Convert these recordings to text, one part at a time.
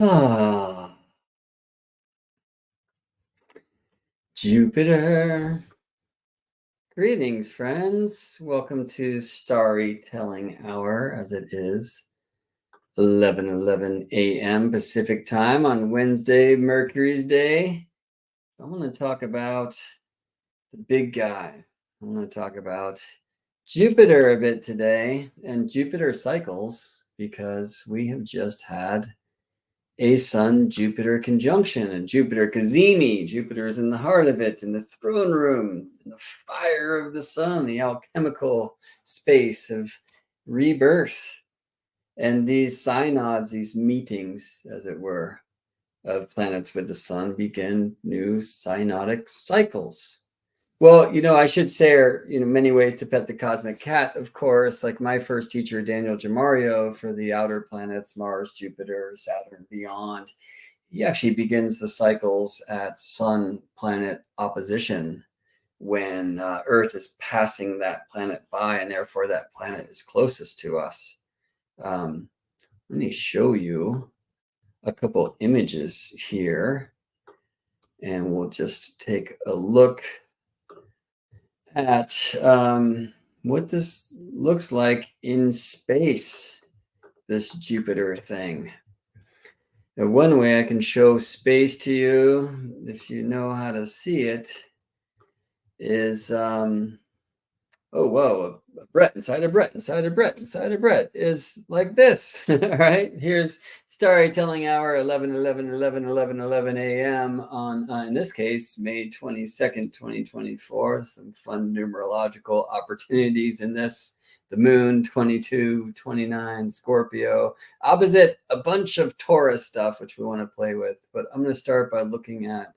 Ah, Jupiter. Greetings, friends. Welcome to Starry Telling Hour, as it is 11:11 a.m. Pacific time on Wednesday, Mercury's day. I want to talk about the big guy. I want to talk about Jupiter a bit today and Jupiter cycles because we have just had a Sun-Jupiter conjunction, and Jupiter cazimi. Jupiter is in the heart of it, in the throne room, in the fire of the sun, the alchemical space of rebirth. And these synods, these meetings, as it were, of planets with the sun begin new synodic cycles. Well, I should say, many ways to pet the cosmic cat, of course, like my first teacher, Daniel Gemario, for the outer planets, Mars, Jupiter, Saturn, beyond. He actually begins the cycles at sun-planet opposition when Earth is passing that planet by, and therefore that planet is closest to us. Let me show you a couple images here, and we'll just take a look at what this looks like in space, this Jupiter thing. Now, one way I can show space to you, if you know how to see it, is oh, whoa, a Brett inside a Brett inside a Brett inside a Brett is like this. All right, here's Starry Telling Hour, 11 a.m. on, in this case, May 22nd, 2024. Some fun numerological opportunities in this. The moon, 22, 29, Scorpio, opposite a bunch of Taurus stuff, which we want to play with. But I'm going to start by looking at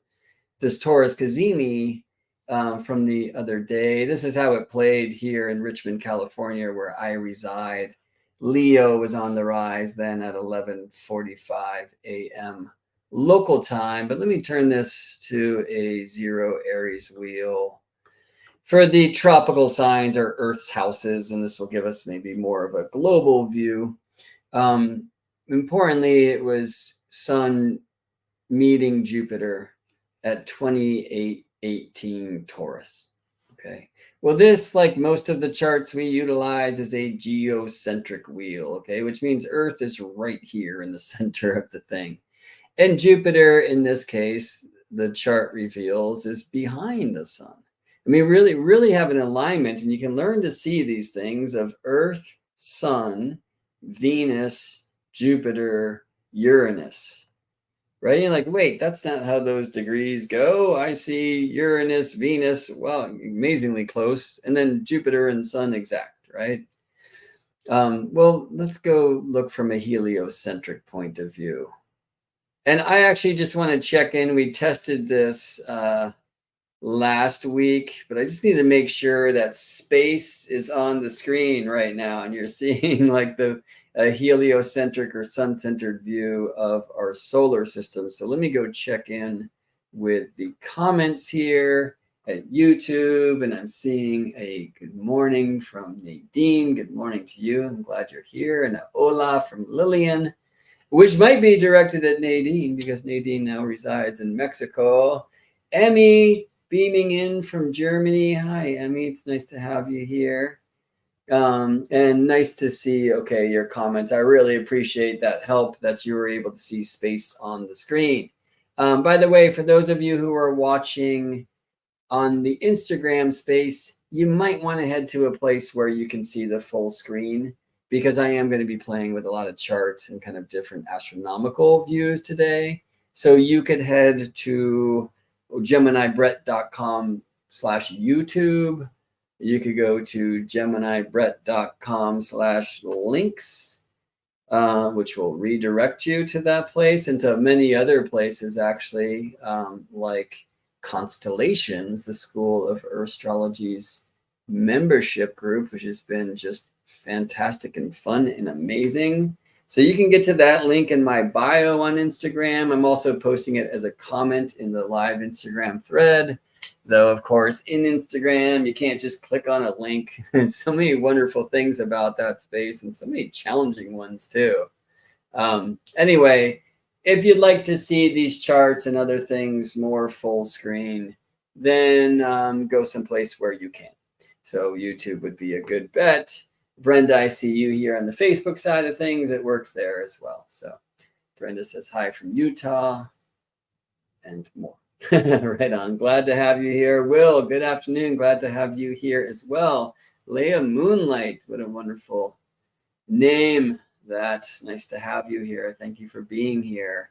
this Taurus cazimi from the other day. This is how it played here in Richmond, California, where I reside. Leo was on the rise then at 11:45 a.m. local time. But let me turn this to a 0 Aries wheel for the tropical signs or Earth's houses, and this will give us maybe more of a global view. Importantly, it was Sun meeting Jupiter at 2818 Taurus. Okay. Well, this, like most of the charts we utilize, is a geocentric wheel, okay, which means Earth is right here in the center of the thing. And Jupiter, in this case, the chart reveals, is behind the sun. I mean, really have an alignment, and you can learn to see these things of Earth, Sun, Venus, Jupiter, Uranus. Right? You're like, wait, that's not how those degrees go. I see Uranus, Venus, well, amazingly close, and then Jupiter and Sun exact, right? Well, let's go look from a heliocentric point of view. And I actually just want to check in. We tested this last week, but I just need to make sure that space is on the screen right now, and you're seeing like a heliocentric or sun-centered view of our solar system. So let me go check in with the comments here at YouTube, and I'm seeing a good morning from Nadine. Good morning to you. I'm glad you're here. And a hola from Lillian, which might be directed at Nadine because Nadine now resides in Mexico. Emmy beaming in from Germany. Hi, Emmy. It's nice to have you here. And nice to see, okay, your comments. I really appreciate that help that you were able to see space on the screen. By the way, for those of you who are watching on the Instagram space, you might want to head to a place where you can see the full screen, because I am going to be playing with a lot of charts and kind of different astronomical views today. So you could head to GeminiBrett.com/YouTube. You could go to GeminiBrett.com/links, which will redirect you to that place and to many other places, actually, like Constellations, the School of Astrology's membership group, which has been just fantastic and fun and amazing. So you can get to that link in my bio on Instagram. I'm also posting it as a comment in the live Instagram thread. Though, of course, in Instagram, you can't just click on a link. And so many wonderful things about that space and so many challenging ones too. Anyway, if you'd like to see these charts and other things more full screen, then go someplace where you can. So YouTube would be a good bet. Brenda, I see you here on the Facebook side of things. It works there as well. So Brenda says hi from Utah and more. Right on. Glad to have you here. Will, good afternoon. Glad to have you here as well. Leah Moonlight, what a wonderful name. That's nice to have you here. Thank you for being here.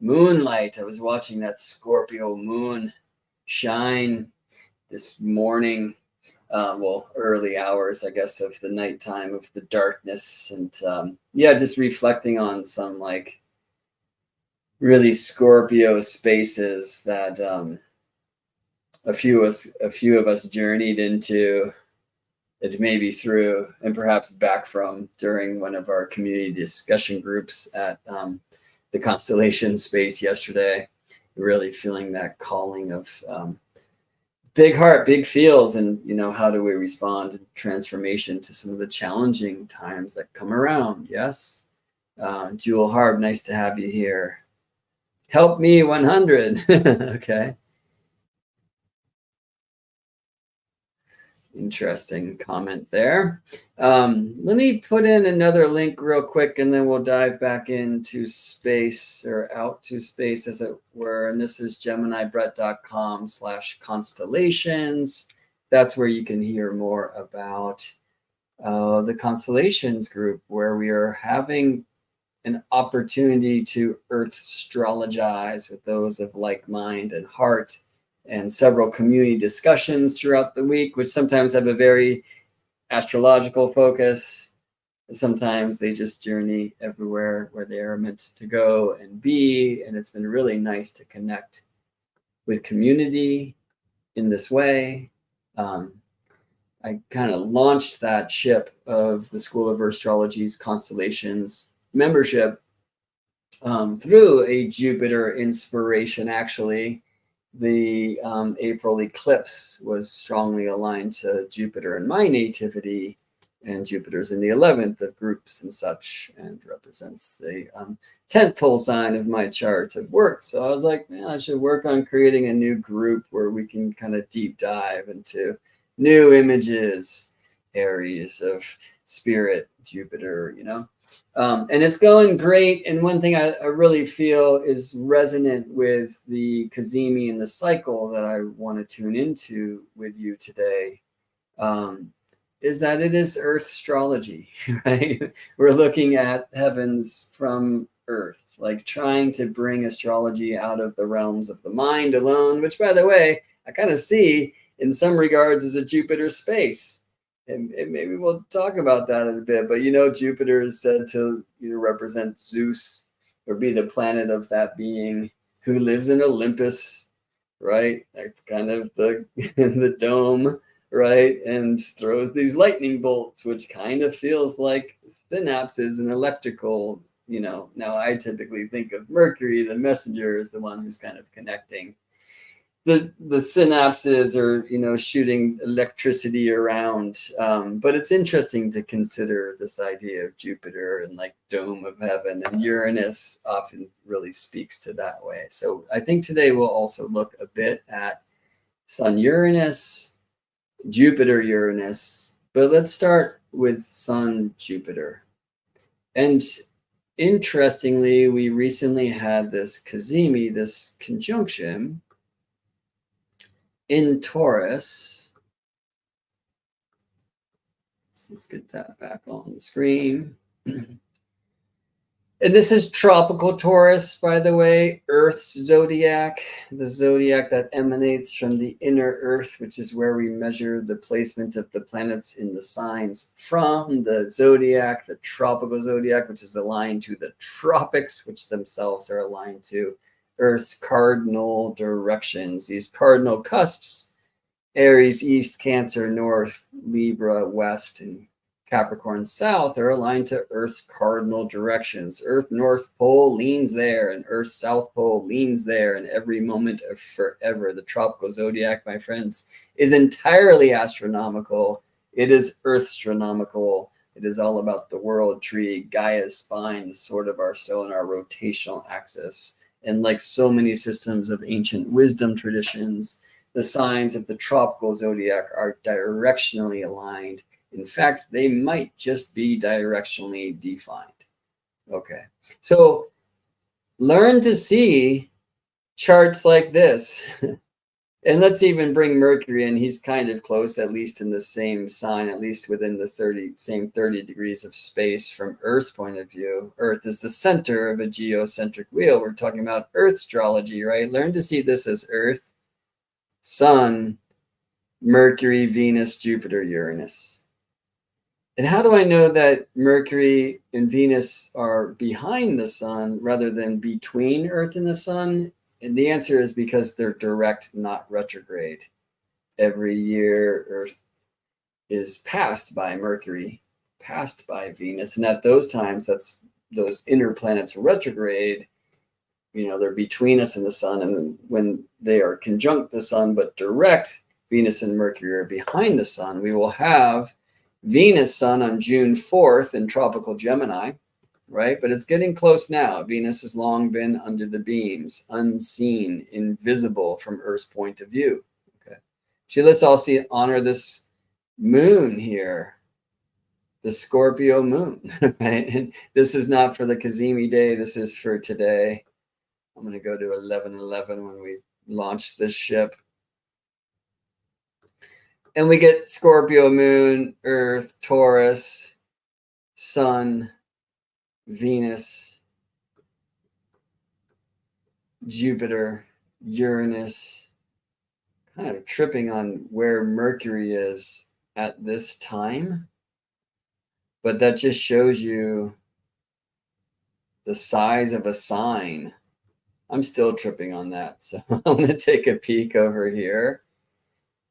Moonlight, I was watching that Scorpio moon shine this morning. Well, early hours, I guess, of the nighttime, of the darkness. And yeah, just reflecting on some like really Scorpio spaces that a few of us journeyed into, it maybe through and perhaps back from during one of our community discussion groups at the constellation space yesterday. Really feeling that calling of big heart, big feels, and how do we respond in transformation to some of the challenging times that come around. Yes, Jewel Harb, nice to have you here. Help me 100. Okay. Interesting comment there. Let me put in another link real quick, and then we'll dive back into space, or out to space as it were. And this is geminibrett.com/constellations. That's where you can hear more about the constellations group, where we are having an opportunity to earth astrologize with those of like mind and heart, and several community discussions throughout the week, which sometimes have a very astrological focus. Sometimes they just journey everywhere where they are meant to go and be. And it's been really nice to connect with community in this way. I kind of launched that ship of the School of Astrology's Constellations membership through a Jupiter inspiration. Actually, the April eclipse was strongly aligned to Jupiter in my nativity, and Jupiter's in the 11th of groups and such, and represents the 10th whole sign of my chart of work. So I was like, man, I should work on creating a new group where we can kind of deep dive into new images, areas of spirit, Jupiter, and it's going great. And one thing I really feel is resonant with the Cazimi and the cycle that I want to tune into with you today is that it is Earth astrology, right? We're looking at heavens from Earth, like trying to bring astrology out of the realms of the mind alone, which, by the way, I kind of see in some regards as a Jupiter space. And maybe we'll talk about that in a bit. But Jupiter is said to represent Zeus, or be the planet of that being who lives in Olympus, right? That's kind of the dome, right? And throws these lightning bolts, which kind of feels like synapses and electrical. Now I typically think of Mercury, the messenger, as the one who's kind of connecting the synapses, or shooting electricity around, but it's interesting to consider this idea of Jupiter and like dome of heaven, and Uranus often really speaks to that way. So I think today we'll also look a bit at Sun-Uranus, Jupiter-Uranus, but let's start with Sun-Jupiter. And interestingly, we recently had this Cazimi, this conjunction in Taurus. So let's get that back on the screen. And this is tropical Taurus, by the way, Earth's zodiac, the zodiac that emanates from the inner Earth, which is where we measure the placement of the planets in the signs from. The zodiac, the tropical zodiac, which is aligned to the tropics, which themselves are aligned to Earth's cardinal directions, these cardinal cusps: Aries east, Cancer north, Libra west, and Capricorn south are aligned to Earth's cardinal directions. Earth North Pole leans there, and Earth South Pole leans there, and every moment of forever. The tropical zodiac, my friends, is entirely astronomical. It is Earth-astronomical. It is all about the world tree, Gaia's spine, sort of are still in our rotational axis. And like so many systems of ancient wisdom traditions, the signs of the tropical zodiac are directionally aligned. In fact, they might just be directionally defined. Okay, so learn to see charts like this. And let's even bring Mercury in. He's kind of close, at least in the same sign, at least within the same 30 degrees of space from Earth's point of view. Earth is the center of a geocentric wheel. We're talking about Earth astrology, right? Learn to see this as Earth, Sun, Mercury, Venus, Jupiter, Uranus. And how do I know that Mercury and Venus are behind the Sun rather than between Earth and the Sun? And the answer is because they're direct, not retrograde. Every year, Earth is passed by Mercury, passed by Venus. And at those times, that's those inner planets retrograde. You know, they're between us and the Sun. And when they are conjunct the Sun, but direct, Venus and Mercury are behind the Sun. We will have Venus Sun on June 4th in tropical Gemini. Right? But it's getting close now. Venus has long been under the beams, unseen, invisible from Earth's point of view. Okay. So let's also honor this moon here, the Scorpio moon. Right? And this is not for the Cazimi day. This is for today. I'm going to go to 11:11 when we launch this ship. And we get Scorpio moon, Earth, Taurus, Sun, Venus, Jupiter, Uranus, kind of tripping on where Mercury is at this time. But that just shows you the size of a sign. I'm still tripping on that. So I'm going to take a peek over here.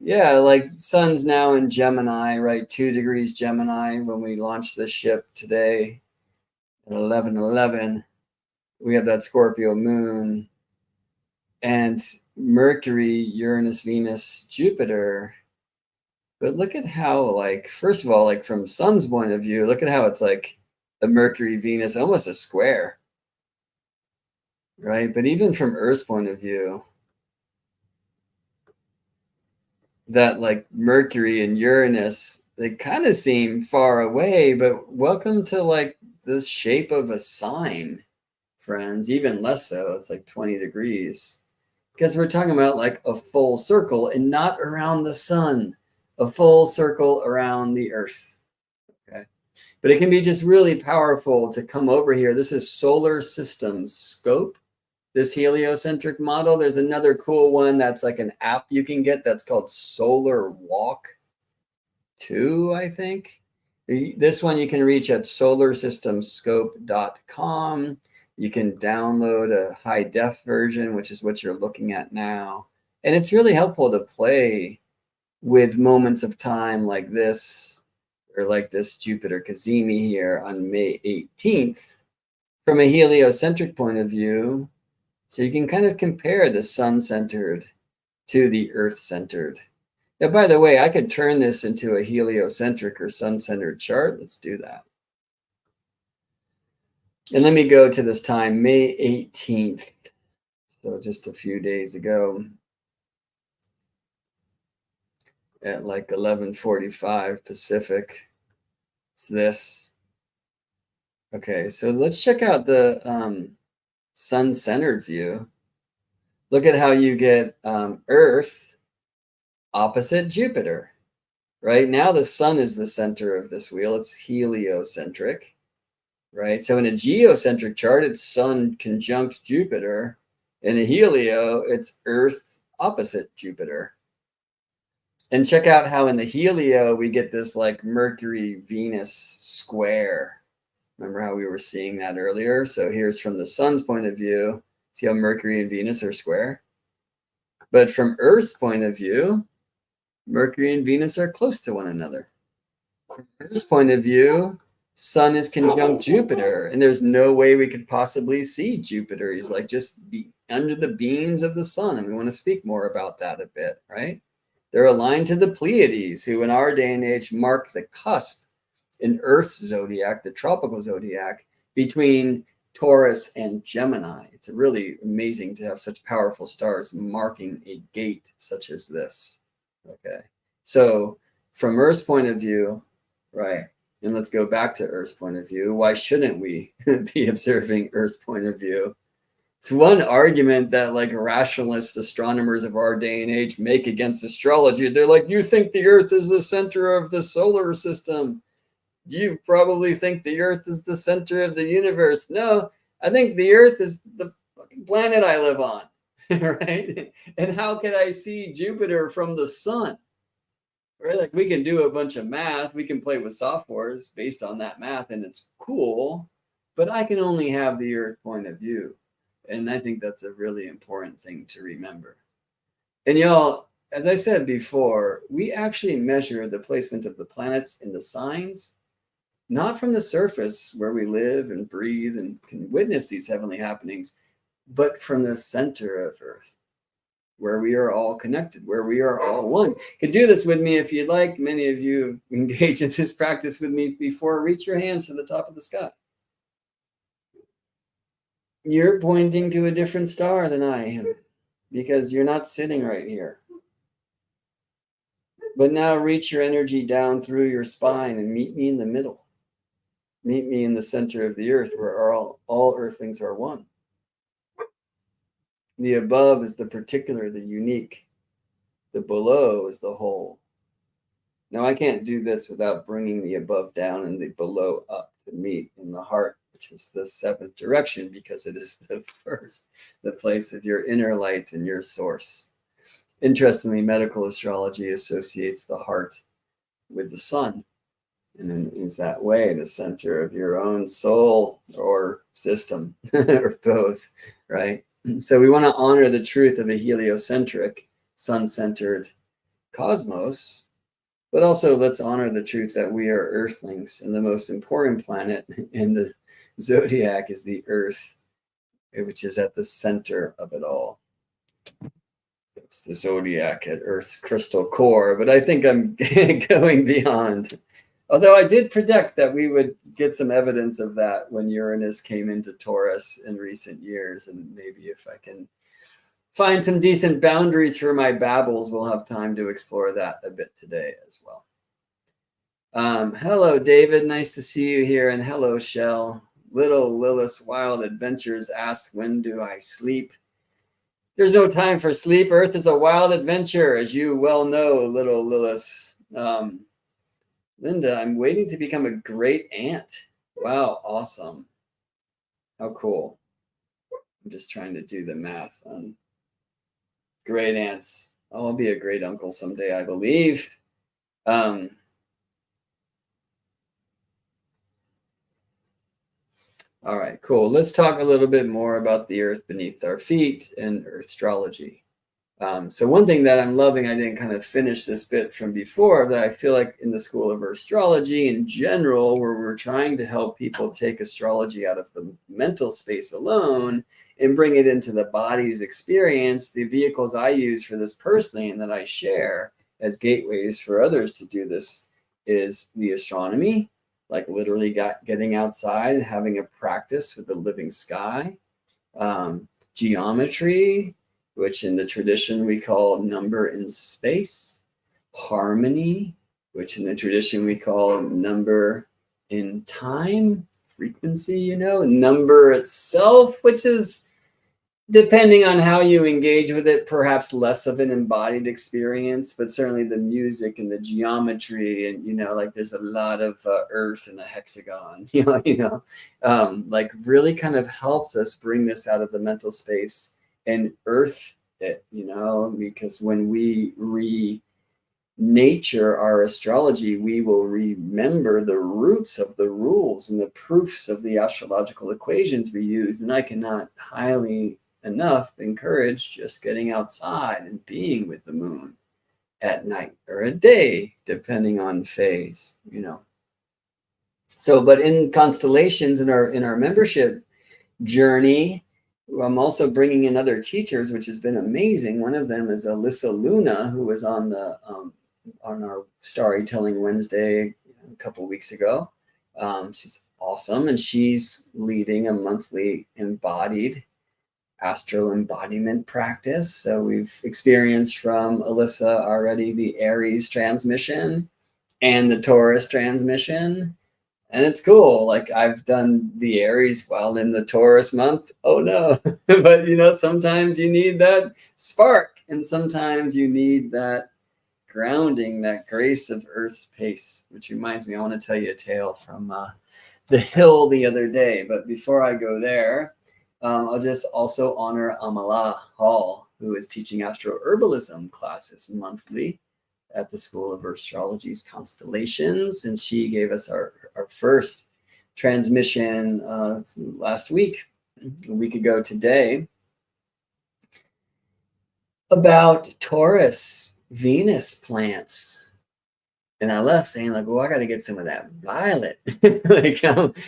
Yeah, like Sun's now in Gemini, right? 2 degrees Gemini when we launch this ship today. At 11:11, we have that Scorpio moon and Mercury, Uranus, Venus, Jupiter. But look at how, like, first of all, like from Sun's point of view, look at how it's like a Mercury, Venus, almost a square, right? But even from Earth's point of view, that like Mercury and Uranus, they kind of seem far away, but welcome to like this shape of a sign, friends, even less so. It's like 20 degrees because we're talking about like a full circle and not around the Sun, a full circle around the Earth. Okay. But it can be just really powerful to come over here. This is solar systems scope, this heliocentric model. There's another cool one that's like an app you can get that's called Solar Walk 2, I think. This one you can reach at solarsystemscope.com. You can download a high def version, which is what you're looking at now. And it's really helpful to play with moments of time like this, or like this Jupiter Cazimi here on May 18th from a heliocentric point of view. So you can kind of compare the Sun-centered to the Earth-centered. Now, by the way, I could turn this into a heliocentric or sun-centered chart. Let's do that. And let me go to this time, May 18th. So just a few days ago at like 11:45 Pacific. It's this. Okay, so let's check out the sun-centered view. Look at how you get Earth opposite Jupiter. Right now, the Sun is the center of this wheel. It's heliocentric, right? So in a geocentric chart, it's Sun conjunct Jupiter. In a helio, it's Earth opposite Jupiter. And check out how in the helio, we get this like Mercury-Venus square. Remember how we were seeing that earlier? So here's from the Sun's point of view. See how Mercury and Venus are square? But from Earth's point of view, Mercury and Venus are close to one another. From Earth's point of view, Sun is conjunct Jupiter, and there's no way we could possibly see Jupiter. He's like just under the beams of the Sun, and we want to speak more about that a bit, right? They're aligned to the Pleiades, who in our day and age mark the cusp in Earth's zodiac, the tropical zodiac, between Taurus and Gemini. It's really amazing to have such powerful stars marking a gate such as this. Okay, so from Earth's point of view, right, and let's go back to Earth's point of view. Why shouldn't we be observing Earth's point of view? It's one argument that like rationalist astronomers of our day and age make against astrology. They're like, you think the Earth is the center of the solar system. You probably think the Earth is the center of the universe. No, I think the Earth is the fucking planet I live on, right? And how can I see Jupiter from the sun? Right? Like we can do a bunch of math. We can play with softwares based on that math, and it's cool. But I can only have the Earth point of view. And I think that's a really important thing to remember. And y'all, as I said before, we actually measure the placement of the planets in the signs, not from the surface where we live and breathe and can witness these heavenly happenings, but from the center of Earth, where we are all connected, where we are all one. You could do this with me if you'd like. Many of you have engaged in this practice with me before. Reach your hands to the top of the sky. You're pointing to a different star than I am because you're not sitting right here. But now reach your energy down through your spine and meet me in the middle. Meet me in the center of the Earth where all earthlings are one. The above is the particular, the unique. The below is the whole. Now I can't do this without bringing the above down and the below up to meet in the heart, which is the seventh direction, because it is the place of your inner light and your source. Interestingly, medical astrology associates the heart with the sun, and is that way the center of your own soul or system, or both, right? So we want to honor the truth of a heliocentric, sun-centered cosmos, but also let's honor the truth that we are earthlings, and the most important planet in the zodiac is the Earth, which is at the center of it all. It's the zodiac at Earth's crystal core, but I think I'm going beyond. Although I did predict that we would get some evidence of that when Uranus came into Taurus in recent years, and maybe if I can find some decent boundaries for my babbles, we'll have time to explore that a bit today as well. Hello, David. Nice to see you here. And hello, Shell. Little Lilith's Wild Adventures asks, when do I sleep? There's no time for sleep. Earth is a wild adventure, as you well know, little Lilith. Linda, I'm waiting to become a great aunt. Wow, awesome. How cool. I'm just trying to do the math on great aunts. Oh, I'll be a great uncle someday, I believe. All right, cool. Let's talk a little bit more about the Earth beneath our feet and Earth astrology. So one thing that I'm loving, I didn't kind of finish this bit from before, that I feel like in the School of Astrology in general, where we're trying to help people take astrology out of the mental space alone and bring it into the body's experience, the vehicles I use for this personally and that I share as gateways for others to do this is the astronomy, like literally getting outside and having a practice with the living sky, geometry, which in the tradition we call number in space, harmony, which in the tradition we call number in time, frequency, you know, number itself, which is, depending on how you engage with it, perhaps less of an embodied experience, but certainly the music and the geometry, and, you know, like there's a lot of earth in a hexagon, like really kind of helps us bring this out of the mental space and earth it, you know, because when we nature our astrology, we will remember the roots of the rules and the proofs of the astrological equations we use. And I cannot highly enough encourage just getting outside and being with the moon at night or at day, depending on phase, you know. So, but in constellations, in our membership journey, I'm also bringing in other teachers, which has been amazing. One of them is Alyssa Luna, who was on the on our StarryTelling Wednesday couple weeks ago. She's awesome, and she's leading a monthly embodied astro embodiment practice. So we've experienced from Alyssa already the Aries transmission and the Taurus transmission. And it's cool. Like, I've done the Aries while in the Taurus month. Oh no. But you know, sometimes you need that spark, and sometimes you need that grounding, that grace of Earth's pace, which reminds me, I want to tell you a tale from the hill the other day. But before I go there, I'll just also honor Amala Hall, who is teaching astro-herbalism classes monthly at the School of Astrology's Constellations. And she gave us our first transmission last week, a week ago today, about Taurus Venus plants. And I left saying, like, oh, I got to get some of that violet. Like,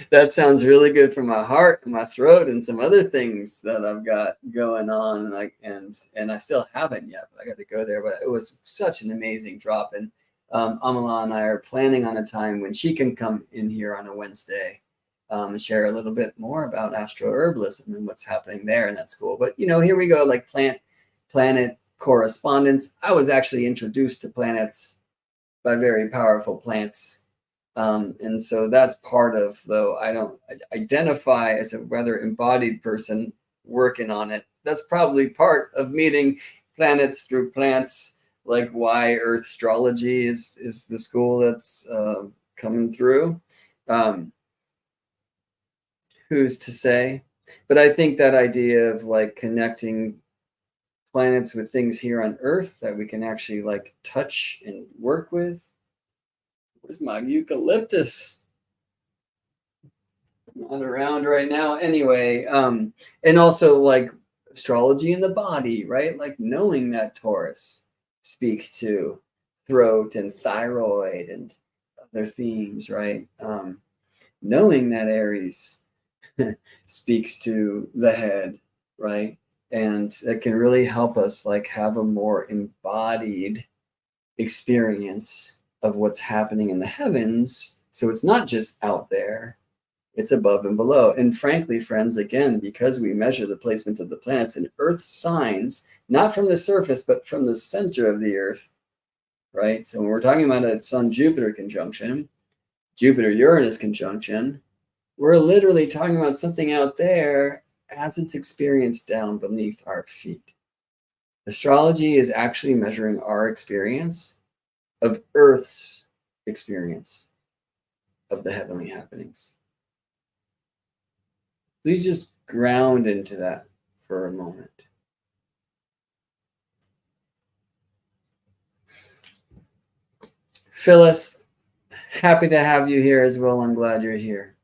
that sounds really good for my heart and my throat and some other things that I've got going on. And I still haven't yet, but I got to go there. But it was such an amazing drop. And Amala and I are planning on a time when she can come in here on a Wednesday and share a little bit more about astro-herbalism and what's happening there in that school. But, you know, here we go, like planet correspondence. I was actually introduced to planets by very powerful plants. And so that's part of, though I don't identify as a rather embodied person working on it, that's probably part of meeting planets through plants, like why Earth astrology is the school that's coming through. Who's to say? But I think that idea of like connecting planets with things here on Earth that we can actually like touch and work with. Where's my eucalyptus? Not around right now. Anyway, and also like astrology in the body, right? Like knowing that Taurus speaks to throat and thyroid and other themes, right? Knowing that Aries speaks to the head, right? And it can really help us like have a more embodied experience of what's happening in the heavens. So it's not just out there, it's above and below. And frankly, friends, again, because we measure the placement of the planets in Earth signs, not from the surface, but from the center of the Earth, right? So when we're talking about a Sun-Jupiter conjunction, Jupiter-Uranus conjunction, we're literally talking about something out there as it's experienced down beneath our feet. Astrology is actually measuring our experience of Earth's experience of the heavenly happenings. Please just ground into that for a moment. Phyllis, happy to have you here as well. I'm glad you're here.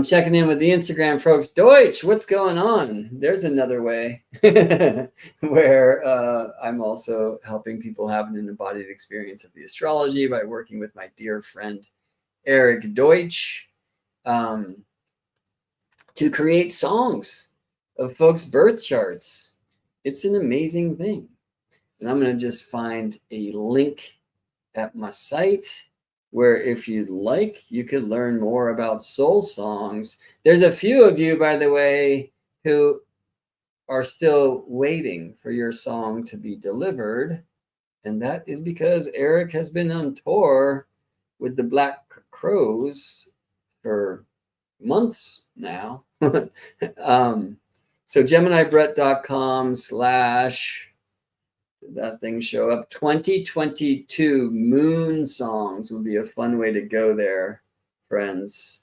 Checking in with the Instagram folks. Deutsch, what's going on? There's another way where I'm also helping people have an embodied experience of the astrology by working with my dear friend Eric Deutsch to create songs of folks' birth charts. It's an amazing thing. And I'm going to just find a link at my site where if you'd like, you could learn more about soul songs. There's a few of you, by the way, who are still waiting for your song to be delivered. And that is because Eric has been on tour with the Black Crows for months now. So GeminiBrett.com/ that thing show up. 2022 moon songs would be a fun way to go there, friends.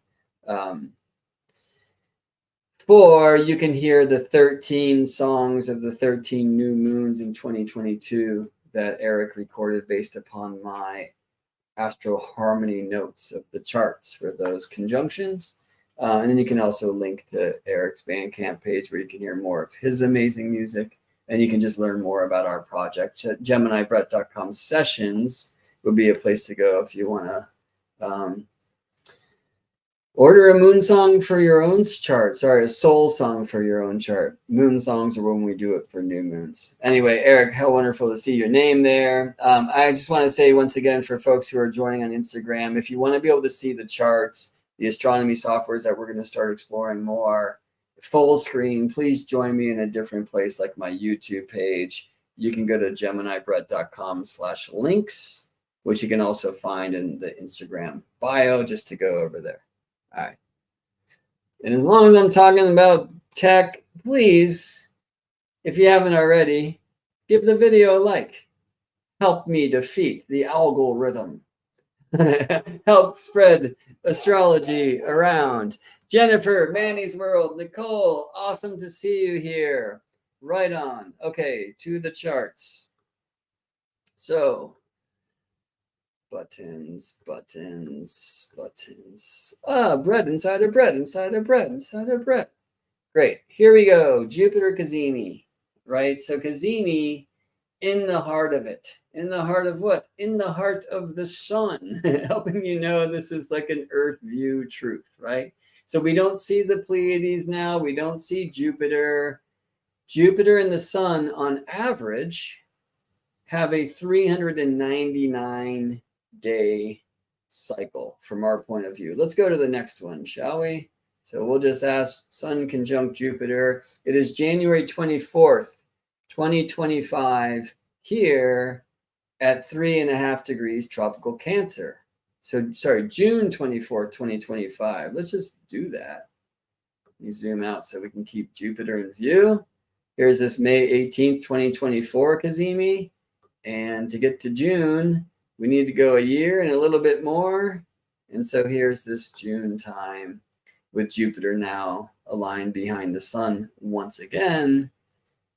For you can hear the 13 songs of the 13 new moons in 2022 that Eric recorded based upon my astro harmony notes of the charts for those conjunctions. And then you can also link to Eric's Bandcamp page where you can hear more of his amazing music. And you can just learn more about our project. GeminiBrett.com sessions would be a place to go if you want to Order a moon song for your own chart. Sorry, a soul song for your own chart. Moon songs are when we do it for new moons. Anyway, Eric, how wonderful to see your name there. I just want to say once again for folks who are joining on Instagram, if you want to be able to see the charts, the astronomy softwares that we're going to start exploring more, full screen, please join me in a different place like my YouTube page. You can go to geminibrett.com/links, which you can also find in the Instagram bio just to go over there. All right. And as long as I'm talking about tech, please, if you haven't already, give the video a like. Help me defeat the algorithm. Help spread astrology around. Jennifer, Manny's World, Nicole, awesome to see you here. Right on. Okay, to the charts. So, buttons. Bread inside of bread. Great. Here we go. Jupiter Cazimi, right? So Cazimi in the heart of it. In the heart of what? In the heart of the sun, helping you know this is like an Earth view truth, right? So we don't see the Pleiades now. We don't see Jupiter. Jupiter and the sun on average have a 399-day cycle from our point of view. Let's go to the next one, shall we? So we'll just ask Sun conjunct Jupiter. It is January 24th, 2025 here at 3.5 degrees tropical Cancer. So sorry, June 24th, 2025. Let's just do that. Let me zoom out so we can keep Jupiter in view. Here's this May 18th, 2024 Cazimi. And to get to June, we need to go a year and a little bit more. And so here's this June time with Jupiter now aligned behind the sun once again,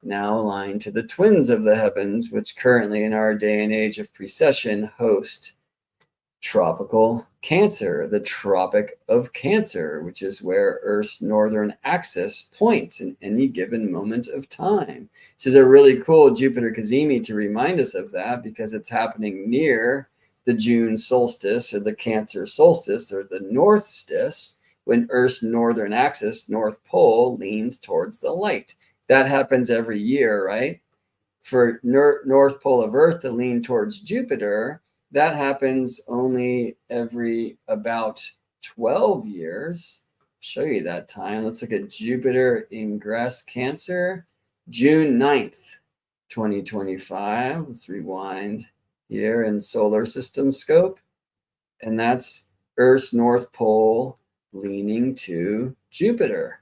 now aligned to the twins of the heavens, which currently in our day and age of precession host tropical Cancer, the Tropic of Cancer, which is where Earth's northern axis points in any given moment of time. This is a really cool Jupiter Cazimi to remind us of that because it's happening near the June solstice or the Cancer solstice or the Northstice when Earth's northern axis, North Pole, leans towards the light. That happens every year, right? For North Pole of Earth to lean towards Jupiter, that happens only every about 12 years. Show you that time. Let's look at Jupiter ingress Cancer, June 9th, 2025. Let's rewind here in solar system scope. And that's Earth's North Pole leaning to Jupiter,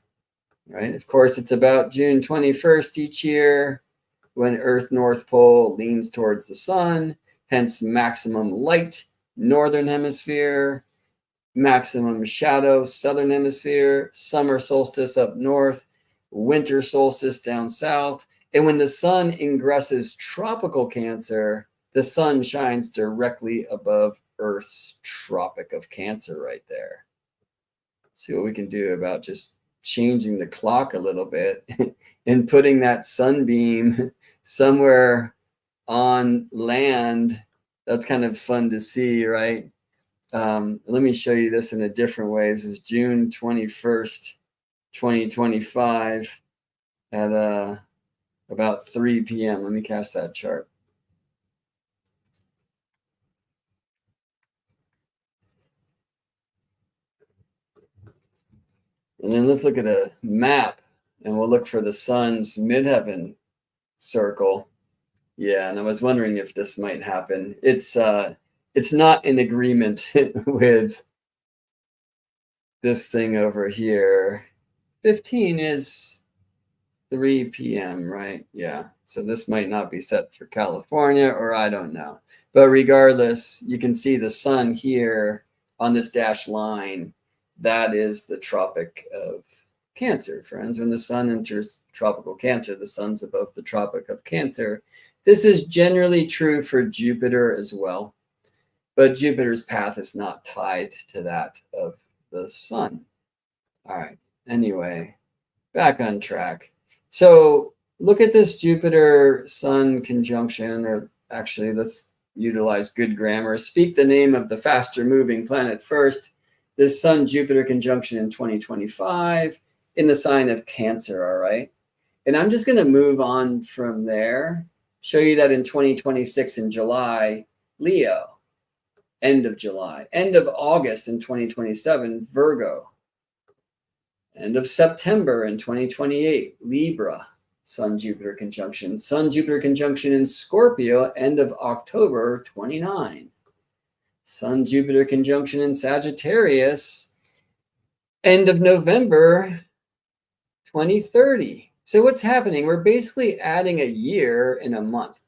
right? Of course, it's about June 21st each year when Earth North Pole leans towards the sun. Hence maximum light, northern hemisphere, maximum shadow, southern hemisphere, summer solstice up north, winter solstice down south. And when the sun ingresses tropical Cancer, the sun shines directly above Earth's Tropic of Cancer right there. Let's see what we can do about just changing the clock a little bit and putting that sunbeam somewhere on land. That's kind of fun to see, right? Let me show you this in a different way. This is June 21st, 2025 at about 3 p.m. Let me cast that chart. And then let's look at a map and we'll look for the sun's midheaven circle. Yeah, and I was wondering if this might happen. It's not in agreement with this thing over here. 15 is 3 p.m., right? Yeah, so this might not be set for California, or I don't know. But regardless, you can see the sun here on this dashed line. That is the Tropic of Cancer, friends. When the sun enters tropical Cancer, the sun's above the Tropic of Cancer. This is generally true for Jupiter as well, but Jupiter's path is not tied to that of the sun. All right, anyway, back on track. So look at this Jupiter-Sun conjunction, or actually let's utilize good grammar. Speak the name of the faster moving planet first. this Sun-Jupiter conjunction in 2025 in the sign of Cancer, all right? And I'm just going to move on from there, show you that in 2026 in July, Leo, end of July, end of August in 2027, Virgo, end of September in 2028, Libra, Sun-Jupiter conjunction. Sun-Jupiter conjunction in Scorpio, end of October 29. Sun-Jupiter conjunction in Sagittarius, end of November 2030. So what's happening? We're basically adding a year in a month,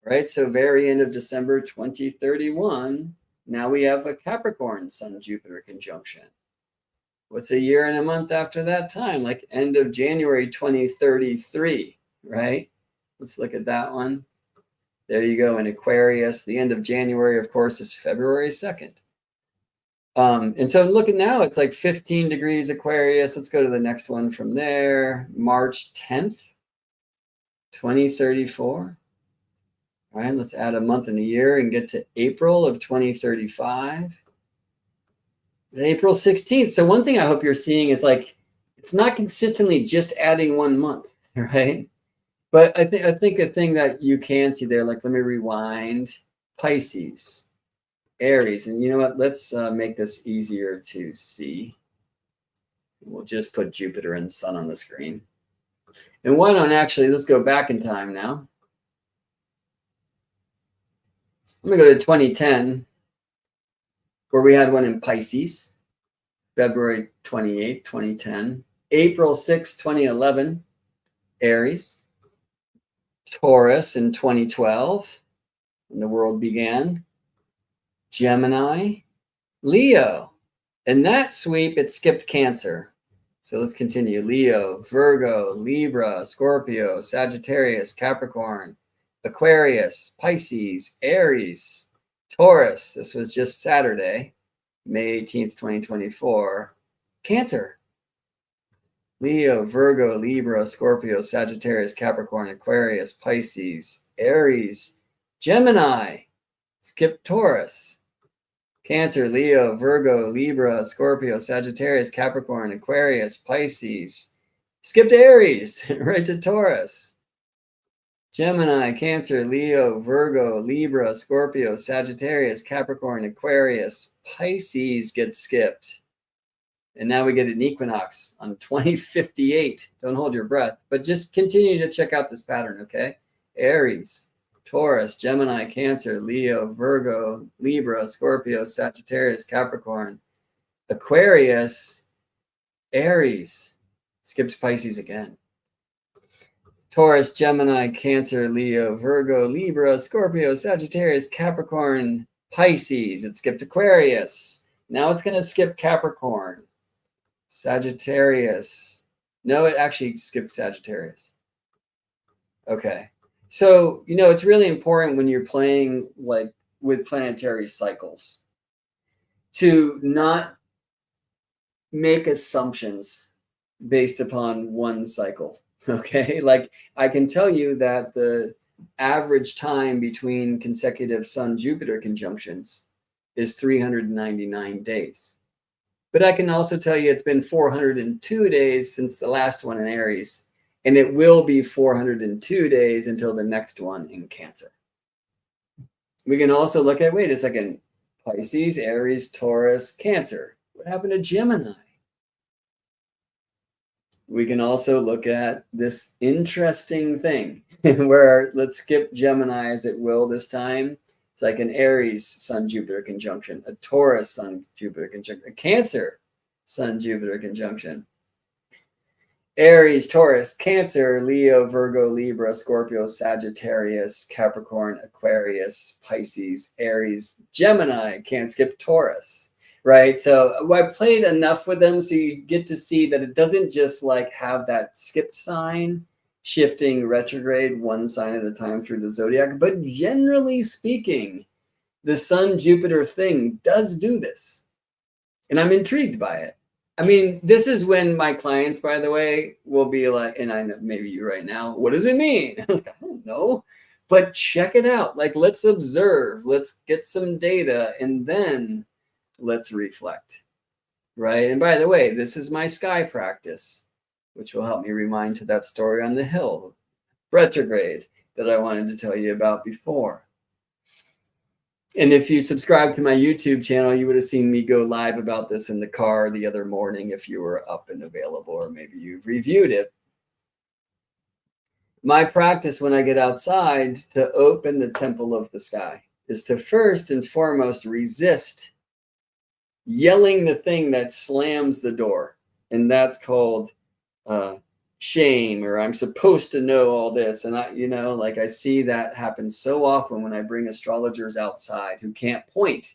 right? So very end of December 2031, now we have a Capricorn Sun-Jupiter conjunction. What's a year and a month after that time? Like end of January 2033, right? Let's look at that one. There you go in Aquarius. The end of January, of course, is February 2nd. And so looking now, it's like 15 degrees Aquarius. Let's go to the next one from there. March 10th, 2034. All right, let's add a month and a year and get to April of 2035. April 16th. So one thing I hope you're seeing is like, it's not consistently just adding 1 month, right? But I think a thing that you can see there, like let me rewind, Pisces, Aries, and you know what? Let's make this easier to see. We'll just put Jupiter and Sun on the screen. And why don't actually, let's go back in time now. I'm gonna go to 2010, where we had one in Pisces, February 28, 2010. April 6, 2011, Aries. Taurus in 2012, when the world began. Gemini, Leo. In that sweep, it skipped Cancer. So let's continue. Leo, Virgo, Libra, Scorpio, Sagittarius, Capricorn, Aquarius, Pisces, Aries, Taurus. This was just Saturday, May 18th, 2024. Cancer. Leo, Virgo, Libra, Scorpio, Sagittarius, Capricorn, Aquarius, Pisces, Aries, Gemini. Skip Taurus. Cancer, Leo, Virgo, Libra, Scorpio, Sagittarius, Capricorn, Aquarius, Pisces. Skipped Aries, right to Taurus. Gemini, Cancer, Leo, Virgo, Libra, Scorpio, Sagittarius, Capricorn, Aquarius, Pisces gets skipped. And now we get an equinox on 2058. Don't hold your breath, but just continue to check out this pattern, okay? Aries, Taurus, Gemini, Cancer, Leo, Virgo, Libra, Scorpio, Sagittarius, Capricorn, Aquarius, Aries. Skipped Pisces again. Taurus, Gemini, Cancer, Leo, Virgo, Libra, Scorpio, Sagittarius, Capricorn, Pisces. It skipped Aquarius. Now it's going to skip Capricorn. Sagittarius. No, it actually skipped Sagittarius. Okay. So, you know, it's really important when you're playing like with planetary cycles to not make assumptions based upon one cycle. Okay. Like I can tell you that the average time between consecutive Sun-Jupiter conjunctions is 399 days. But I can also tell you it's been 402 days since the last one in Aries, and it will be 402 days until the next one in Cancer. We can also look at, wait a second, Pisces, Aries, Taurus, Cancer. What happened to Gemini? We can also look at this interesting thing where let's skip Gemini as it will this time. It's like an Aries Sun-Jupiter conjunction, a Taurus Sun-Jupiter conjunction, a Cancer Sun-Jupiter conjunction. Aries, Taurus, Cancer, Leo, Virgo, Libra, Scorpio, Sagittarius, Capricorn, Aquarius, Pisces, Aries, Gemini. Can't skip Taurus, right? So I played enough with them so you get to see that it doesn't just like have that skipped sign shifting retrograde one sign at a time through the zodiac, but generally speaking, the Sun-Jupiter thing does do this. And I'm intrigued by it. I mean, this is when my clients, by the way, will be like, and I know maybe you right now, what does it mean? Like, I don't know, but check it out. Like, let's observe, let's get some data, and then let's reflect. right? And by the way, this is my sky practice, which will help me remind to that story on the hill, retrograde, that I wanted to tell you about before. And if you subscribe to my YouTube channel, you would have seen me go live about this in the car the other morning if you were up and available, or maybe you've reviewed it. My practice when I get outside to open the temple of the sky is to first and foremost resist yelling the thing that slams the door. And that's called shame, or I'm supposed to know all this. And I see that happen so often when I bring astrologers outside who can't point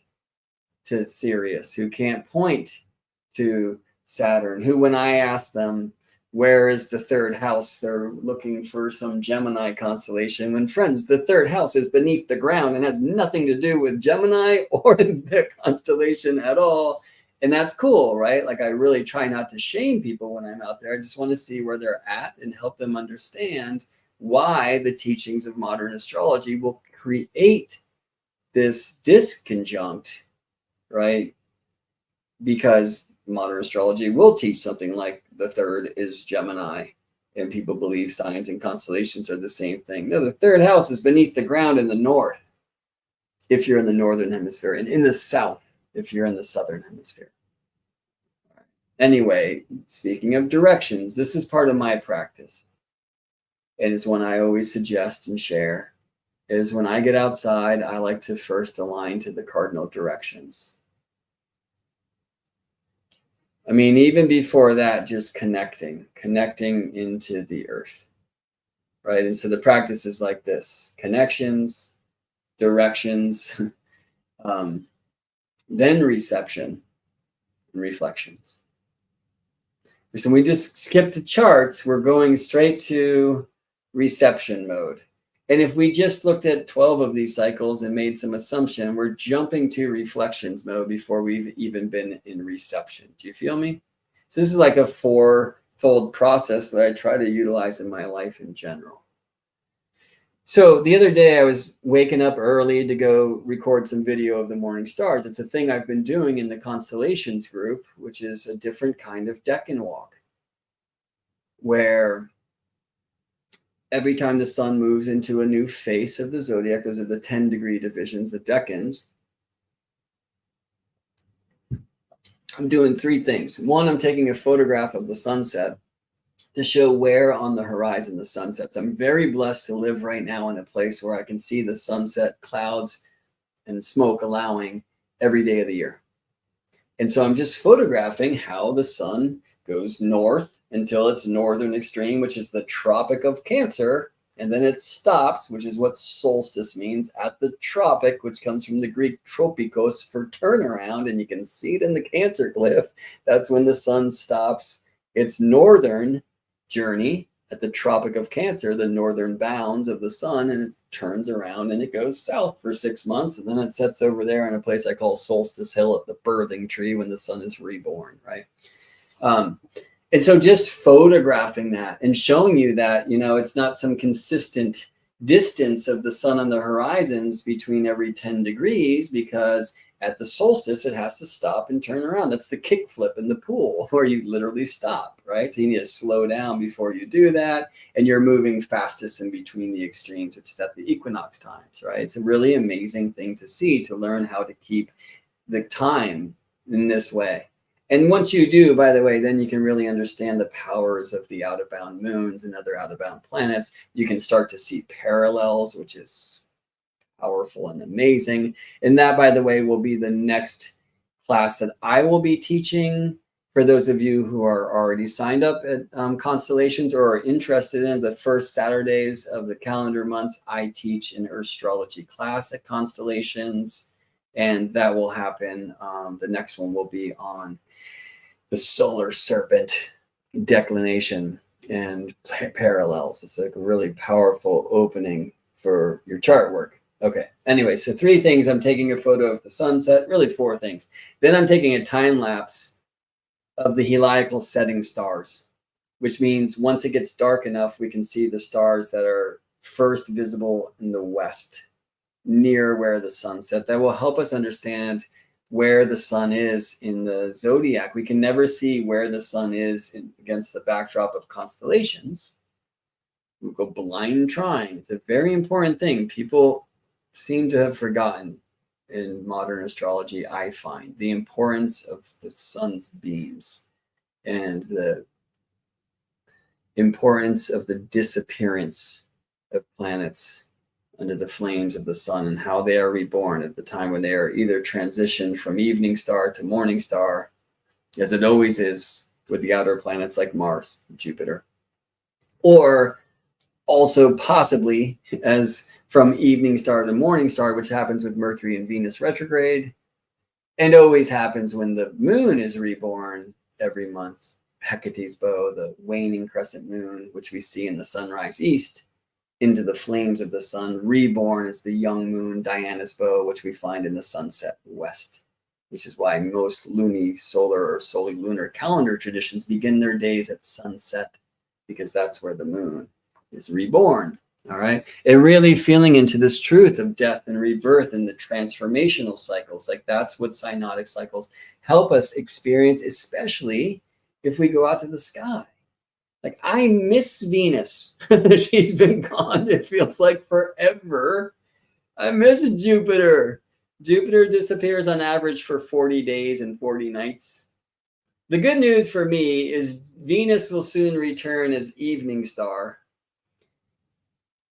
to Sirius, who can't point to Saturn, who, when I ask them, where is the third house, they're looking for some Gemini constellation, when, friends, the third house is beneath the ground and has nothing to do with Gemini or the constellation at all. And that's cool, right? Like, I really try not to shame people when I'm out there. I just want to see where they're at and help them understand why the teachings of modern astrology will create this disconjunct, right? Because modern astrology will teach something like the third is Gemini, and people believe signs and constellations are the same thing. No, the third house is beneath the ground in the north, if you're in the northern hemisphere, and in the south, if you're in the southern hemisphere. Anyway, speaking of directions, this is part of my practice. It is one I always suggest and share, is when I get outside, I like to first align to the cardinal directions. I mean, even before that, just connecting into the earth, right? And so the practice is like this: connections, directions, then reception and reflections. So we just skip to charts, we're going straight to reception mode. And if we just looked at 12 of these cycles and made some assumption, we're jumping to reflections mode before we've even been in reception. Do you feel me? So this is like a four-fold process that I try to utilize in my life in general. So the other day I was waking up early to go record some video of the morning stars. It's a thing I've been doing in the constellations group, which is a different kind of decan walk, where every time the sun moves into a new face of the zodiac, those are the 10-degree divisions, the decans, I'm doing three things. One, I'm taking a photograph of the sunset to show where on the horizon the sun sets. I'm very blessed to live right now in a place where I can see the sunset, clouds and smoke allowing every day of the year. And so I'm just photographing how the sun goes north until its northern extreme, which is the Tropic of Cancer. And then it stops, which is what solstice means, at the tropic, which comes from the Greek tropikos for turnaround. And you can see it in the Cancer glyph. That's when the sun stops its northern journey at the Tropic of Cancer, the northern bounds of the sun, and it turns around and it goes south for 6 months. And then it sets over there in a place I call Solstice Hill at the birthing tree when the sun is reborn, right? And so just photographing that and showing you that, it's not some consistent distance of the sun on the horizons between every 10 degrees, because at the solstice, it has to stop and turn around. That's the kickflip in the pool where you literally stop, right? So you need to slow down before you do that. And you're moving fastest in between the extremes, which is at the equinox times, right? It's a really amazing thing to see, to learn how to keep the time in this way. And once you do, by the way, then you can really understand the powers of the out-of-bound moons and other out-of-bound planets. You can start to see parallels, which is powerful and amazing. And that, by the way, will be the next class that I will be teaching. For those of you who are already signed up at Constellations or are interested in the first Saturdays of the calendar months, I teach an astrology class at Constellations, and that will happen. The next one will be on the solar serpent declination and parallels. It's like a really powerful opening for your chart work. Okay, anyway, so 3 things. I'm taking a photo of the sunset, really 4 things. Then I'm taking a time lapse of the heliacal setting stars, which means once it gets dark enough, we can see the stars that are first visible in the west, near where the sun set. That will help us understand where the sun is in the zodiac. We can never see where the sun is against the backdrop of constellations. We go blind trying. It's a very important thing. People seem to have forgotten in modern astrology, I find, the importance of the sun's beams and the importance of the disappearance of planets under the flames of the sun and how they are reborn at the time when they are either transitioned from evening star to morning star, as it always is with the outer planets like Mars, Jupiter, or also possibly as from evening star to morning star, which happens with Mercury and Venus retrograde, and always happens when the moon is reborn every month. Hecate's bow, the waning crescent moon, which we see in the sunrise east, into the flames of the sun, reborn as the young moon, Diana's bow, which we find in the sunset west, which is why most lunisolar or solely lunar calendar traditions begin their days at sunset, because that's where the moon is reborn. All right. And really feeling into this truth of death and rebirth and the transformational cycles. Like that's what synodic cycles help us experience, especially if we go out to the sky. Like I miss Venus. She's been gone. It feels like forever. I miss Jupiter. Jupiter disappears on average for 40 days and 40 nights. The good news for me is Venus will soon return as evening star.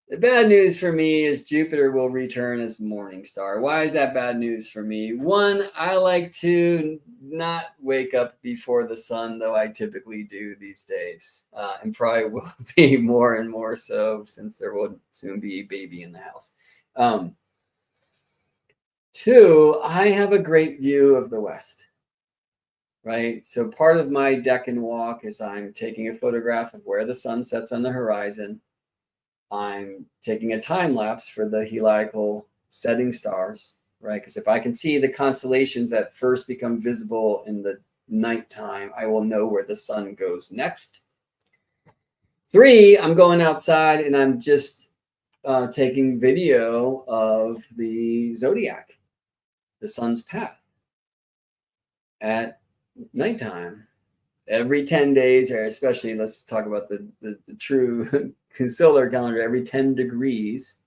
The bad news for me is Jupiter will return as morning star. Why is that bad news for me? One, I like to not wake up before the sun, though I typically do these days, and probably will be more and more so since there will soon be a baby in the house. Two, I have a great view of the west, right? So part of my decan walk is I'm taking a photograph of where the sun sets on the horizon. I'm taking a time lapse for the heliacal setting stars, right? Because if I can see the constellations that first become visible in the nighttime, I will know where the sun goes next. Three, I'm going outside and I'm just taking video of the zodiac, the sun's path at nighttime. Every 10 days, or especially let's talk about the true solar calendar, every 10 degrees,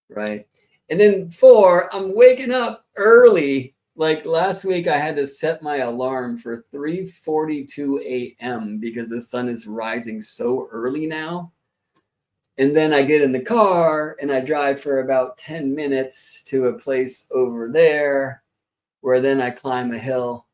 right? And then four, I'm waking up early. Like last week, I had to set my alarm for 3:42 a.m. because the sun is rising so early now. And then I get in the car and I drive for about 10 minutes to a place over there where then I climb a hill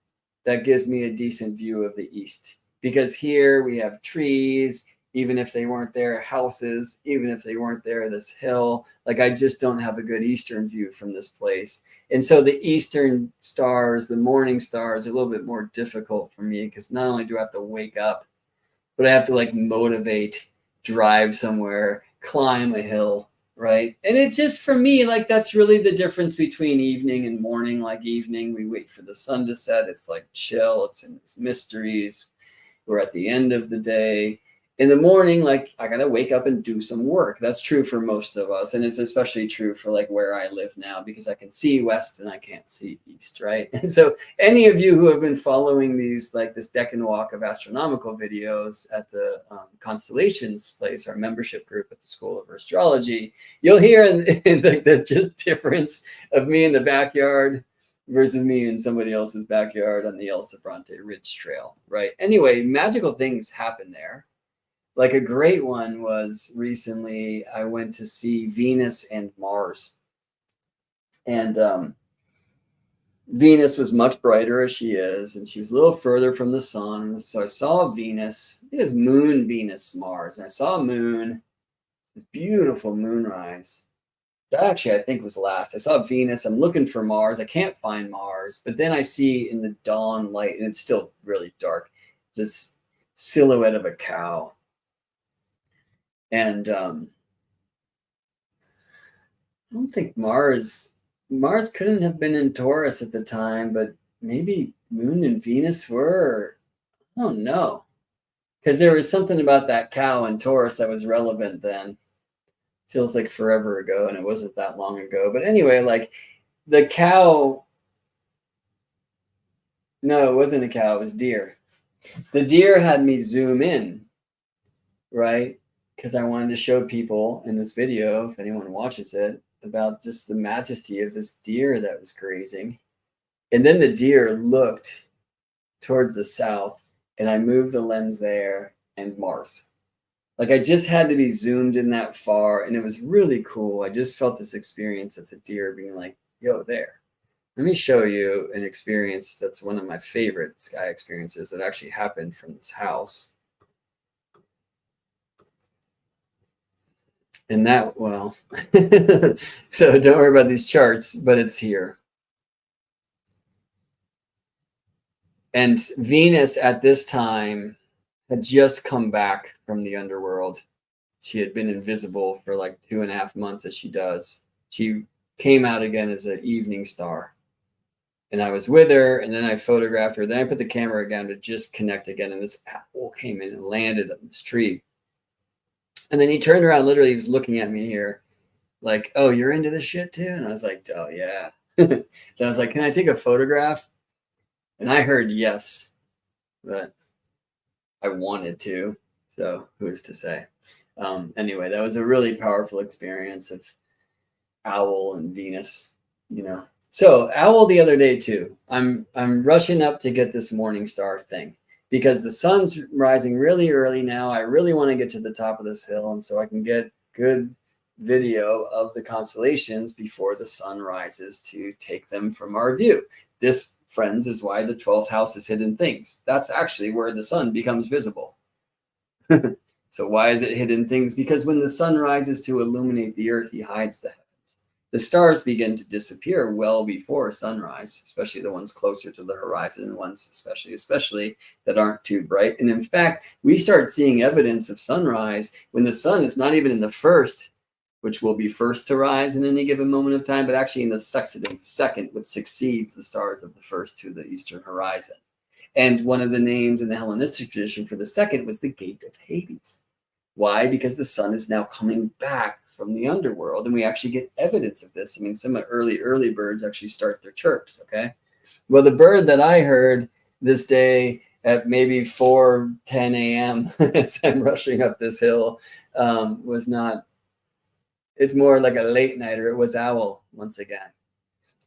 that gives me a decent view of the east, because here we have trees, even if they weren't there, houses, even if they weren't there, this hill. Like I just don't have a good eastern view from this place. And so the eastern stars, the morning stars, are a little bit more difficult for me because not only do I have to wake up, but I have to like motivate, drive somewhere, climb a hill, right? And it just, for me, like that's really the difference between evening and morning. Like evening, we wait for the sun to set. It's like chill. It's in its mysteries. We're at the end of the day. In the morning, like I got to wake up and do some work. That's true for most of us. And it's especially true for like where I live now, because I can see west and I can't see east, right? And so any of you who have been following these, like this decan walk of astronomical videos at the Constellations place, our membership group at the School of Astrology, you'll hear the just difference of me in the backyard versus me in somebody else's backyard on the El Sobrante Ridge Trail, right? Anyway, magical things happen there. Like a great one was recently, I went to see Venus and Mars. And Venus was much brighter as she is, and she was a little further from the sun. So I saw Venus. It was moon, Venus, Mars. And I saw a moon, beautiful moonrise. That actually, I think, was last. I saw Venus. I'm looking for Mars. I can't find Mars. But then I see in the dawn light, and it's still really dark, this silhouette of a cow. And I don't think Mars couldn't have been in Taurus at the time, but maybe Moon and Venus were. I don't know. Because there was something about that cow in Taurus that was relevant then. Feels like forever ago, and it wasn't that long ago. But anyway, like the cow No, it wasn't a cow, it was deer. The deer had me zoom in, right? Because I wanted to show people in this video, if anyone watches it, about just the majesty of this deer that was grazing. And then the deer looked towards the south, and I moved the lens there, and Mars. Like, I just had to be zoomed in that far, and it was really cool. I just felt this experience of the deer being like, yo, there. Let me show you an experience that's one of my favorite sky experiences that actually happened from this house. And that, well, so don't worry about these charts, but it's here. And Venus at this time had just come back from the underworld. She had been invisible for like 2.5 months, as she does. She came out again as an evening star. And I was with her, and then I photographed her. Then I put the camera again to just connect again. And this owl came in and landed on this tree. And then he turned around, literally, he was looking at me here, like, oh, you're into this shit too? And I was like, oh, yeah. And I was like, can I take a photograph? And I heard yes, but I wanted to. So who's to say? Anyway, that was a really powerful experience of owl and Venus, you know. So owl the other day too. I'm rushing up to get this morning star thing because the sun's rising really early now. I really want to get to the top of this hill, and so I can get good video of the constellations before the sun rises to take them from our view. This, friends, is why the 12th house is hidden things. That's actually where the sun becomes visible. So why is it hidden things? Because when the sun rises to illuminate the earth, he hides the heavens. The stars begin to disappear well before sunrise, especially the ones closer to the horizon, and ones especially that aren't too bright. And in fact, we start seeing evidence of sunrise when the sun is not even in the first, which will be first to rise in any given moment of time, but actually in the second, which succeeds the stars of the first to the eastern horizon. And one of the names in the Hellenistic tradition for the second was the gate of Hades. Why? Because the sun is now coming back from the underworld, and we actually get evidence of this. I mean, some early birds actually start their chirps, okay? Well, the bird that I heard this day at maybe 4:10 a.m. as I'm rushing up this hill was not, it's more like a late nighter. It was owl once again.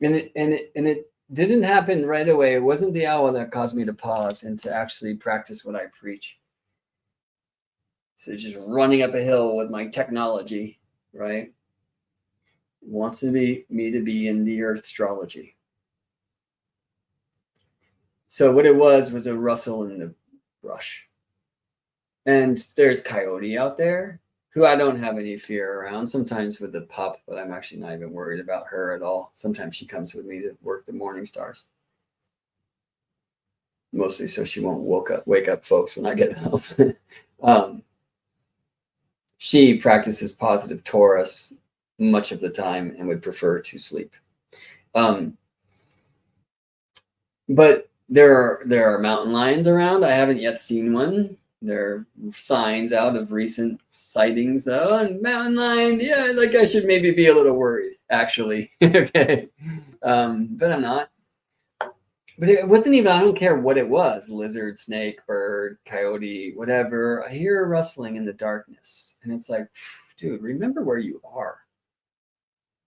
And it didn't happen right away. It wasn't the owl that caused me to pause and to actually practice what I preach. So just running up a hill with my technology, right? It wants me to be in the earth astrology. So what it was a rustle in the brush. And there's coyote out there who I don't have any fear around, sometimes with the pup, but I'm actually not even worried about her at all. Sometimes she comes with me to work the morning stars. Mostly so she won't wake up folks when I get home. She practices positive Taurus much of the time and would prefer to sleep. But there are mountain lions around. I haven't yet seen one. There are signs out of recent sightings, though, and mountain lion, yeah, like I should maybe be a little worried, actually. Okay, but I'm not. But it wasn't even, I don't care what it was, lizard, snake, bird, coyote, whatever. I hear a rustling in the darkness. And it's like, dude, remember where you are.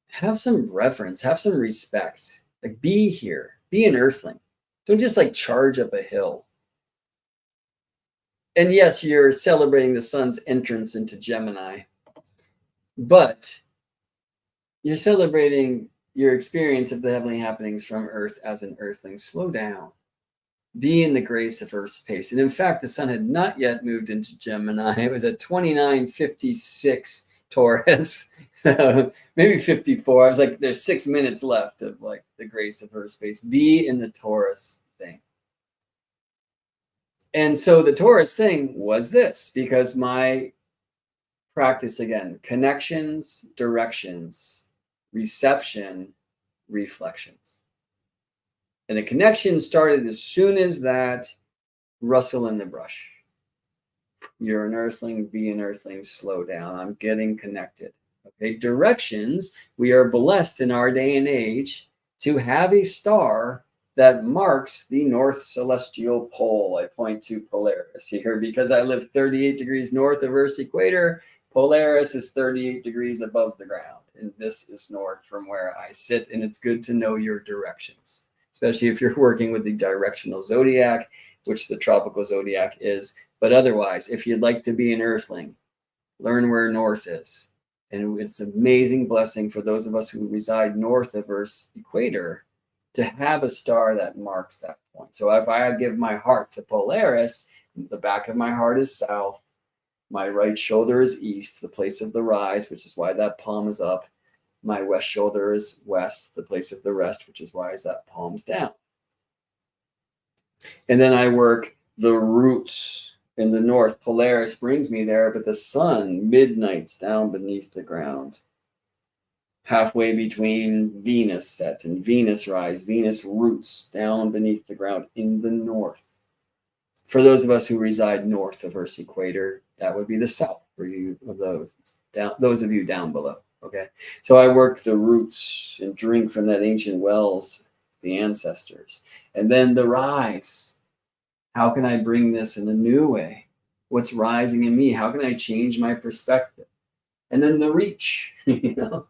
Have some reverence, have some respect. Like, be here, be an earthling. Don't just like charge up a hill. And yes, you're celebrating the sun's entrance into Gemini, but you're celebrating your experience of the heavenly happenings from Earth as an earthling. Slow down. Be in the grace of Earth's pace. And in fact, the sun had not yet moved into Gemini. It was at 29:56 Taurus. So maybe 54. I was like, there's 6 minutes left of like the grace of Earth's pace. Be in the Taurus thing. And so the Taurus thing was this, because my practice, again, connections, directions, reception, reflections. And the connection started as soon as that rustle in the brush. You're an earthling, be an earthling, slow down. I'm getting connected. Okay, directions. We are blessed in our day and age to have a star that marks the north celestial pole. I point to Polaris here because I live 38 degrees north of Earth's equator. Polaris is 38 degrees above the ground, and this is north from where I sit, and it's good to know your directions, especially if you're working with the directional zodiac, which the tropical zodiac is. But otherwise, if you'd like to be an earthling, learn where north is. And it's an amazing blessing for those of us who reside north of Earth's equator to have a star that marks that point. So if I give my heart to Polaris, the back of my heart is south, my right shoulder is east, the place of the rise, which is why that palm is up. My west shoulder is west, the place of the rest, which is why that palm's down. And then I work the roots in the north. Polaris brings me there, but the sun midnights down beneath the ground, halfway between Venus set and Venus rise. Venus roots down beneath the ground in the north. For those of us who reside north of Earth's equator, that would be the south for you, of those of you down below. Okay, so I work the roots and drink from that ancient wells, the ancestors, and then the rise. How can I bring this in a new way? What's rising in me? How can I change my perspective? And then the reach, you know.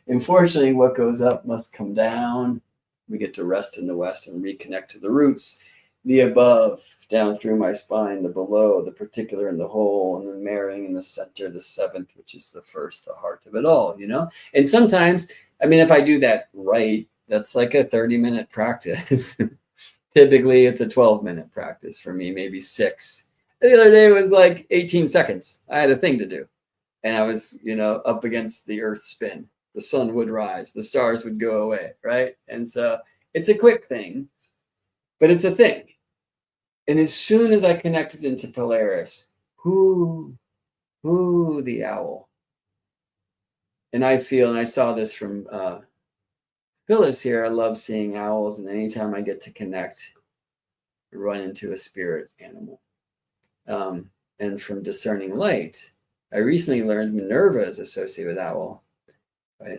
Unfortunately, what goes up must come down. We get to rest in the west and reconnect to the roots, the above, down through my spine, the below, the particular and the whole, and then marrying in the center, the seventh, which is the first, the heart of it all, you know. And sometimes, I mean, if I do that right, that's like a 30-minute practice. Typically, it's a 12-minute practice for me, maybe 6. The other day was like 18 seconds. I had a thing to do. And I was, you know, up against the Earth's spin. The sun would rise. The stars would go away, right? And so it's a quick thing, but it's a thing. And as soon as I connected into Polaris, the owl. And I feel, and I saw this from Phyllis here, I love seeing owls, and anytime I get to connect, I run into a spirit animal. And from discerning light, I recently learned Minerva is associated with owl.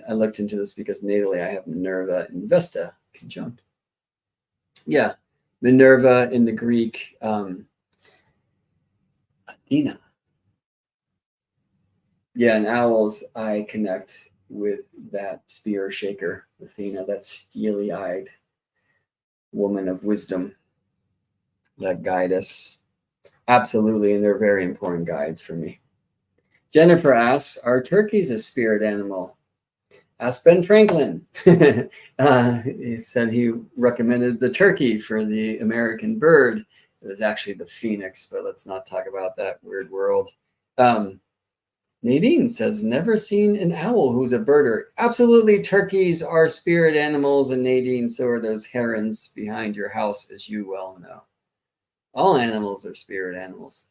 I looked into this because natally I have Minerva and Vesta conjunct. Yeah, Minerva in the Greek, Athena. Yeah, and owls, I connect with that spear shaker, Athena, that steely-eyed woman of wisdom that guide us. Absolutely, and they're very important guides for me. Jennifer asks, are turkeys a spirit animal? Ask Ben Franklin. He said he recommended the turkey for the American bird. It was actually the phoenix, but let's not talk about that weird world. Nadine says, never seen an owl who's a birder. Absolutely, turkeys are spirit animals, and Nadine, so are those herons behind your house, as you well know. All animals are spirit animals.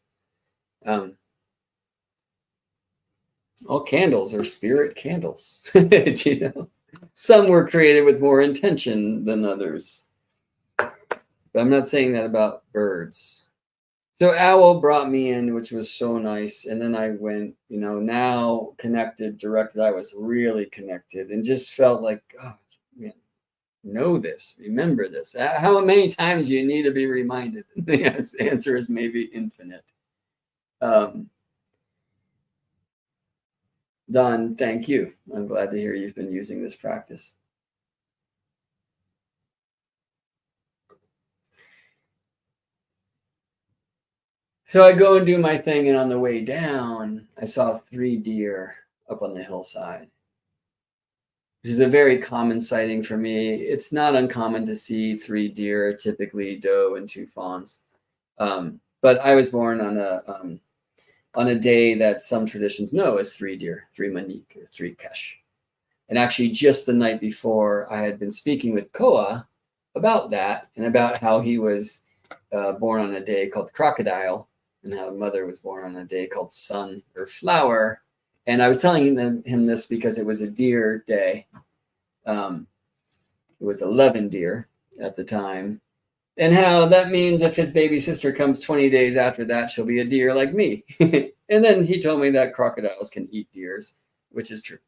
All candles are spirit candles. You know, some were created with more intention than others. But I'm not saying that about birds. So owl brought me in, which was so nice. And then I went, you know, now connected, directed. I was really connected and just felt like, God, man, know this, remember this. How many times do you need to be reminded? The answer is maybe infinite. Don, thank you. I'm glad to hear you've been using this practice. So I go and do my thing, and on the way down, I saw 3 deer up on the hillside, which is a very common sighting for me. It's not uncommon to see 3 deer, typically doe and 2 fawns. But I was born on a day that some traditions know as 3 deer, 3 Manik or 3 Kesh. And actually just the night before, I had been speaking with Koa about that and about how he was born on a day called Crocodile, and how mother was born on a day called Sun or Flower. And I was telling him this because it was a deer day. It was 11 deer at the time. And how that means if his baby sister comes 20 days after that, she'll be a deer like me. And then he told me that crocodiles can eat deers, which is true.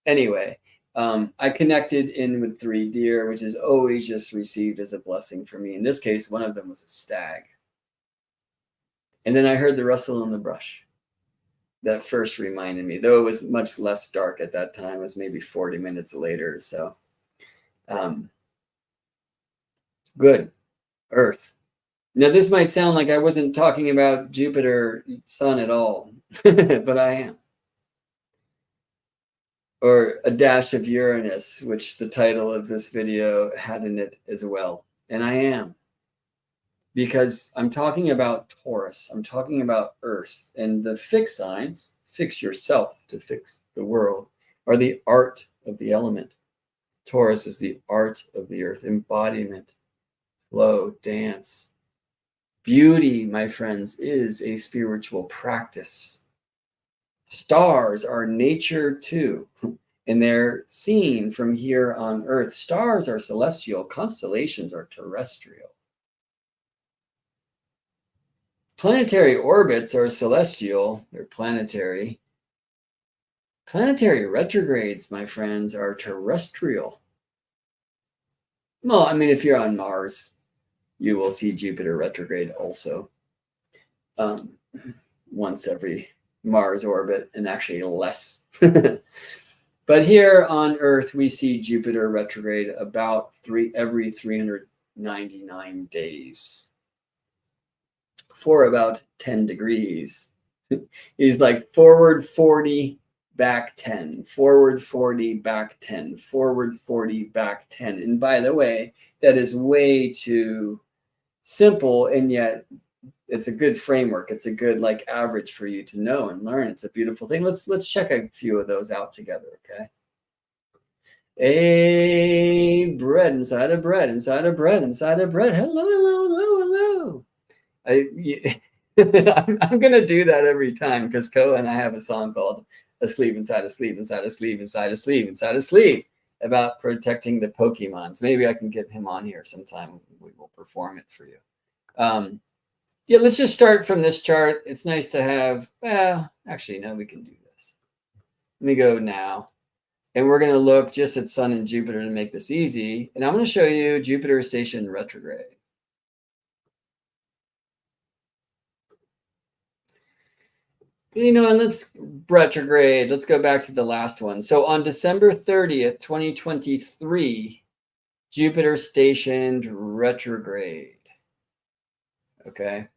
Anyway, I connected in with 3 deer, which is always just received as a blessing for me. In this case, one of them was a stag. And then I heard the rustle in the brush. That first reminded me, though it was much less dark at that time. It was maybe 40 minutes later. So good. Earth. Now, this might sound like I wasn't talking about Jupiter Sun at all, but I am. Or a dash of Uranus, which the title of this video had in it as well. And I am. Because I'm talking about Taurus. I'm talking about Earth. And the fixed signs, fix yourself to fix the world, are the art of the element. Taurus is the art of the Earth, embodiment, flow, dance. Beauty, my friends, is a spiritual practice. Stars are nature too, and they're seen from here on Earth. Stars are celestial, constellations are terrestrial. Planetary orbits are celestial, they're planetary. Planetary retrogrades, my friends, are terrestrial. Well, I mean, if you're on Mars, you will see Jupiter retrograde also. Once every Mars orbit, and actually less. But here on Earth, we see Jupiter retrograde about every 399 days for about 10 degrees. He's like forward 40, back 10, forward 40, back 10, forward 40, back 10. And by the way, that is way too simple, and yet it's a good framework. It's a good like average for you to know and learn. It's a beautiful thing. Let's check a few of those out together, okay? A bread inside a bread inside a bread inside a bread. Hello, hello, hello, hello. I'm gonna do that every time because Koa and I have a song called "A Sleeve Inside a Sleeve Inside a Sleeve Inside a Sleeve Inside a Sleeve" about protecting the Pokemons. Maybe I can get him on here sometime. We will perform it for you. Yeah, let's just start from this chart. It's nice to have, well, actually, no, we can do this. Let me go now. And we're going to look just at Sun and Jupiter to make this easy. And I'm going to show you Jupiter station retrograde. You know, and let's retrograde. Let's go back to the last one. So on December 30th, 2023, Jupiter stationed retrograde. Okay.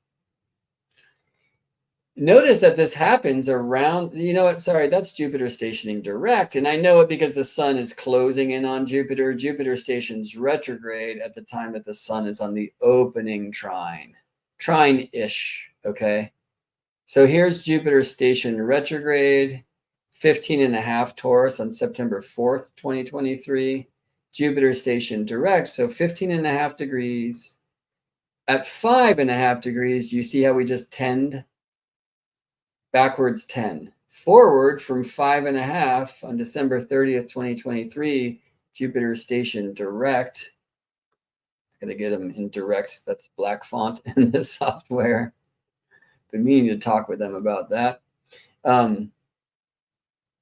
Notice that this happens around, you know what, sorry, that's Jupiter stationing direct. And I know it because the sun is closing in on Jupiter. Jupiter stations retrograde at the time that the sun is on the opening trine-ish, okay? So here's Jupiter station retrograde, 15.5 Taurus on September 4th, 2023. Jupiter station direct, so 15.5 degrees. At 5.5 degrees, you see how we just tend? Backwards 10. Forward from 5.5 on December 30th, 2023, Jupiter station direct. I'm going to get them in direct. That's black font in the software. Been meaning to talk with them about that.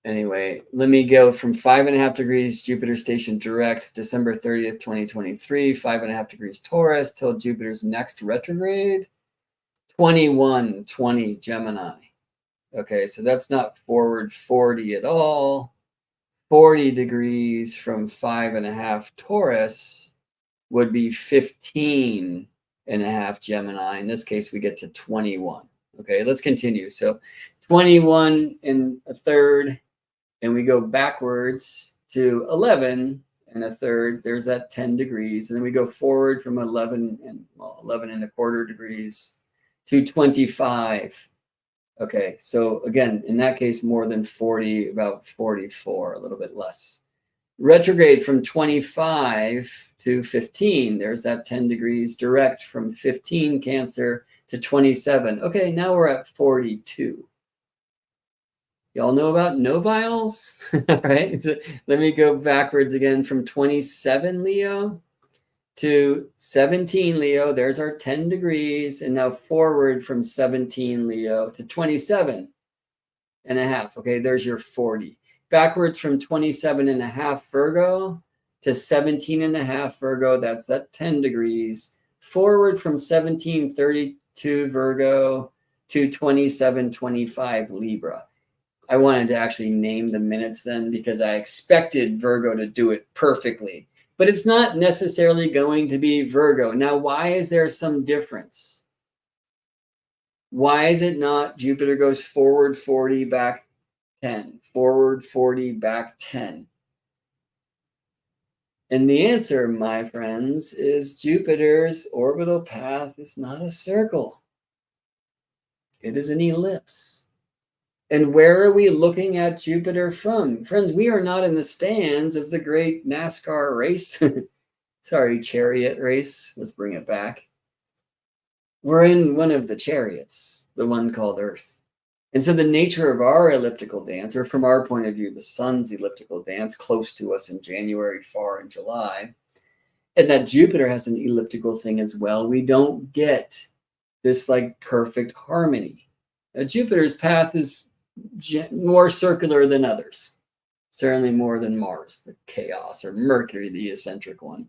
Anyway, let me go from 5.5 degrees Jupiter station direct, December 30th, 2023, 5.5 degrees Taurus till Jupiter's next retrograde, 2120 Gemini. Okay, so that's not forward 40 at all. 40 degrees from 5.5 Taurus would be 15.5 Gemini. In this case, we get to 21. Okay, let's continue. So 21.3, and we go backwards to 11.3. There's that 10 degrees. And then we go forward from 11.25 degrees to 25. Okay, so again, in that case, more than 40, about 44, a little bit less. Retrograde from 25 to 15. There's that 10 degrees direct from 15 Cancer to 27. Okay, now we're at 42. Y'all know about noviles, right? So let me go backwards again from 27 Leo to 17 Leo. There's our 10 degrees. And now forward from 17 Leo to 27.5. Okay, there's your 40. backwards from 27.5 Virgo to 17.5 Virgo, that's that 10 degrees. Forward from 1732 Virgo to 2725 Libra. I wanted to actually name the minutes then because I expected Virgo to do it perfectly. But it's not necessarily going to be Virgo. Now, why is there some difference? Why is it not Jupiter goes forward 40, back 10, forward 40, back 10? And the answer, my friends, is Jupiter's orbital path is not a circle. It is an ellipse. And where are we looking at Jupiter from? Friends, we are not in the stands of the great NASCAR race. Sorry, chariot race. Let's bring it back. We're in one of the chariots, the one called Earth. And so the nature of our elliptical dance, or from our point of view, the sun's elliptical dance, close to us in January, far in July, and that Jupiter has an elliptical thing as well, we don't get this like perfect harmony. Now, Jupiter's path is more circular than others, certainly more than Mars, the chaos, or Mercury, the eccentric one.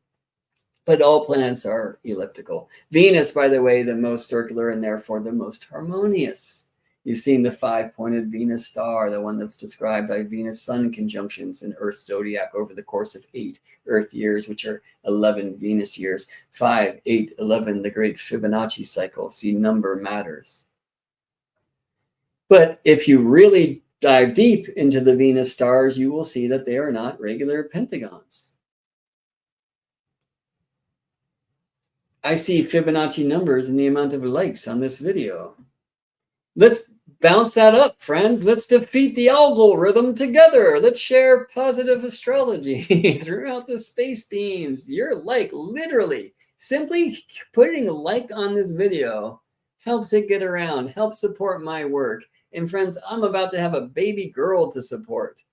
But all planets are elliptical. Venus, by the way, the most circular and therefore the most harmonious. You've seen the 5-pointed Venus star, the one that's described by Venus-Sun conjunctions in Earth's zodiac over the course of 8 Earth years, which are 11 Venus years. 5, 8, 11, the great Fibonacci cycle. See, number matters. But if you really dive deep into the Venus stars, you will see that they are not regular pentagons. I see Fibonacci numbers in the amount of likes on this video. Let's bounce that up, friends. Let's defeat the algorithm together. Let's share positive astrology throughout the space beams. Your like, literally, simply putting a like on this video helps it get around, helps support my work. And friends, I'm about to have a baby girl to support.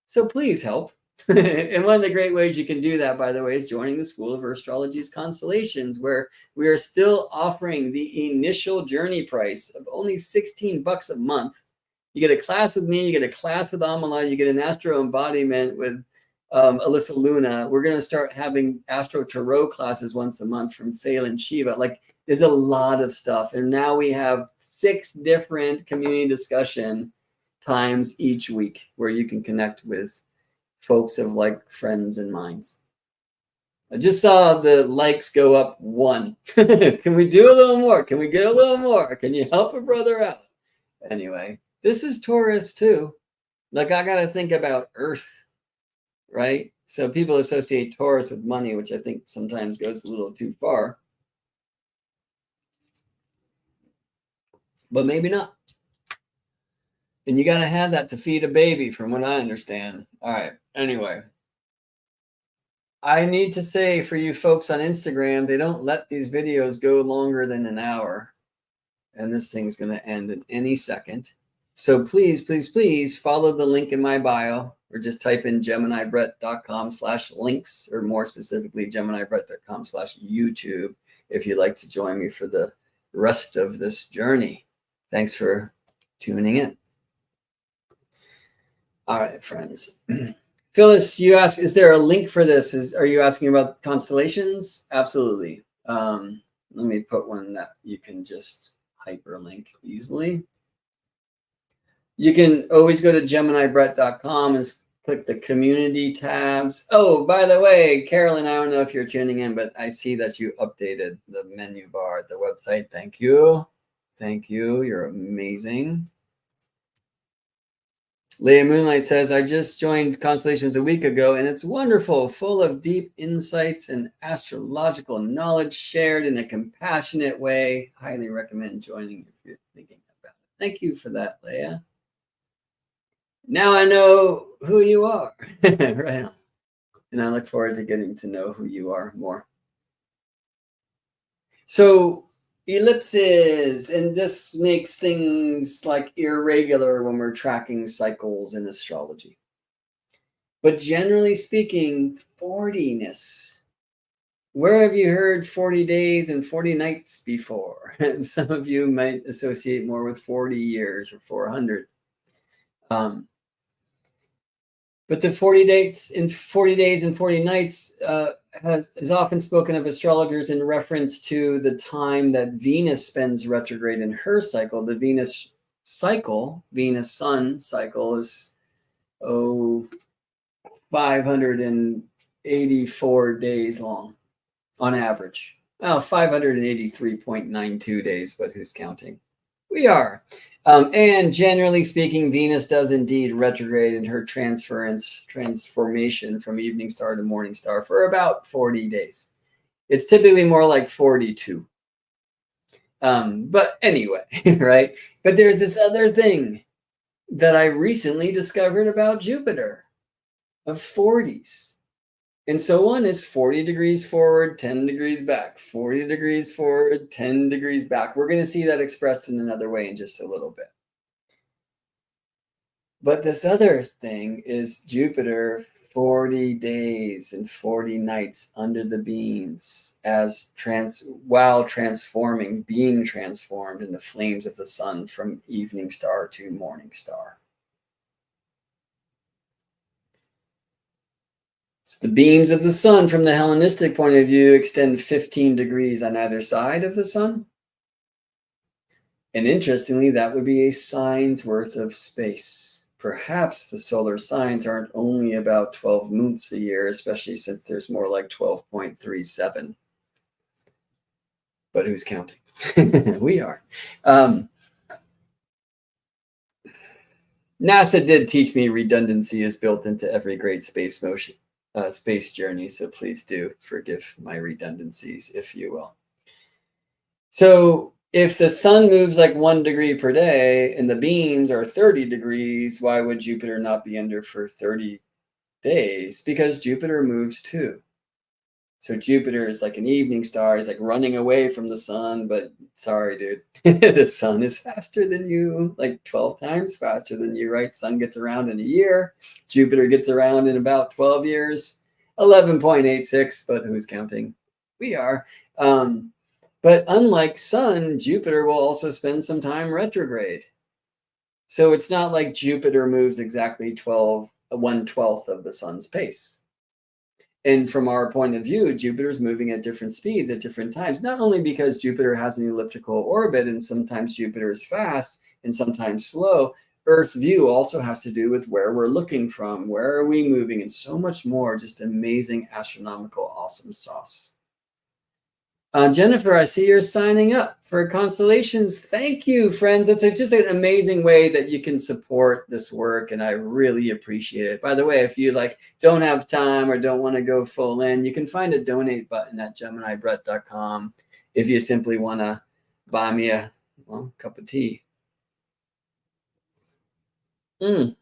So please help. And one of the great ways you can do that, by the way, is joining the School of Astrology's Constellations, where we are still offering the initial journey price of only $16 a month. You get a class with me, you get a class with Amala, you get an astro embodiment with Alyssa Luna. We're going to start having astro tarot classes once a month from Phelan Shiva. Like, there's a lot of stuff. And now we have 6 different community discussion times each week where you can connect with folks of like friends and minds. I just saw the likes go up 1. Can we do a little more? Can we get a little more? Can you help a brother out? Anyway, this is Taurus too. Like, I got to think about Earth, right? So people associate Taurus with money, which I think sometimes goes a little too far. But maybe not. And you got to have that to feed a baby, from what I understand. All right. Anyway, I need to say for you folks on Instagram, they don't let these videos go longer than an hour. And this thing's going to end in any second. So please, please, please follow the link in my bio, or just type in geminibrett.com/links, or more specifically, geminibrett.com/YouTube, if you'd like to join me for the rest of this journey. Thanks for tuning in. All right, friends. Phyllis, you ask, is there a link for this? Are you asking about constellations? Absolutely. Let me put one that you can just hyperlink easily. You can always go to geminibrett.com and click the community tabs. Oh, by the way, Carolyn, I don't know if you're tuning in, but I see that you updated the menu bar at the website. Thank you. Thank you. You're amazing. Leah Moonlight says, I just joined Constellations a week ago, and it's wonderful, full of deep insights and astrological knowledge shared in a compassionate way. Highly recommend joining if you're thinking about it. Thank you for that, Leah. Now I know who you are. Right on. And I look forward to getting to know who you are more. So, ellipses, and this makes things like irregular when we're tracking cycles in astrology. But generally speaking, 40ness. Where have you heard 40 days and 40 nights before? Some of you might associate more with 40 years or 400. But the 40 days and 40 nights is often spoken of astrologers in reference to the time that Venus spends retrograde in her cycle. The Venus cycle, Venus-Sun cycle, is 584 days long on average. Well, 583.92 days, but who's counting? We are. And generally speaking, Venus does indeed retrograde in her transformation from evening star to morning star for about 40 days. It's typically more like 42. But anyway, right? But there's this other thing that I recently discovered about Jupiter of 40s. And so one is 40 degrees forward, 10 degrees back, 40 degrees forward, 10 degrees back. We're going to see that expressed in another way in just a little bit. But this other thing is Jupiter 40 days and 40 nights under the beams while transforming, being transformed in the flames of the sun from evening star to morning star. So the beams of the sun from the Hellenistic point of view extend 15 degrees on either side of the sun. And interestingly, that would be a sign's worth of space. Perhaps the solar signs aren't only about 12 months a year, especially since there's more like 12.37. But who's counting? We are. NASA did teach me redundancy is built into every great space journey, so please do forgive my redundancies, if you will. So if the sun moves like 1 degree per day and the beams are 30 degrees, why would Jupiter not be under for 30 days? Because Jupiter moves too. So Jupiter is like an evening star. He's like running away from the sun, but sorry, dude. The sun is faster than you, like 12 times faster than you, right? Sun gets around in a year. Jupiter gets around in about 12 years. 11.86, but who's counting? We are. But unlike Sun, Jupiter will also spend some time retrograde. So it's not like Jupiter moves exactly 1/12 of the sun's pace. And from our point of view, Jupiter's moving at different speeds at different times, not only because Jupiter has an elliptical orbit and sometimes Jupiter is fast and sometimes slow. Earth's view also has to do with where we're looking from, where are we moving, and so much more. Just amazing, astronomical, awesome sauce. Jennifer, I see you're signing up for constellations. Thank you, friends. It's just an amazing way that you can support this work, and I really appreciate it. By the way, if you don't have time or don't want to go full in, you can find a donate button at GeminiBrett.com if you simply want to buy me a cup of tea. This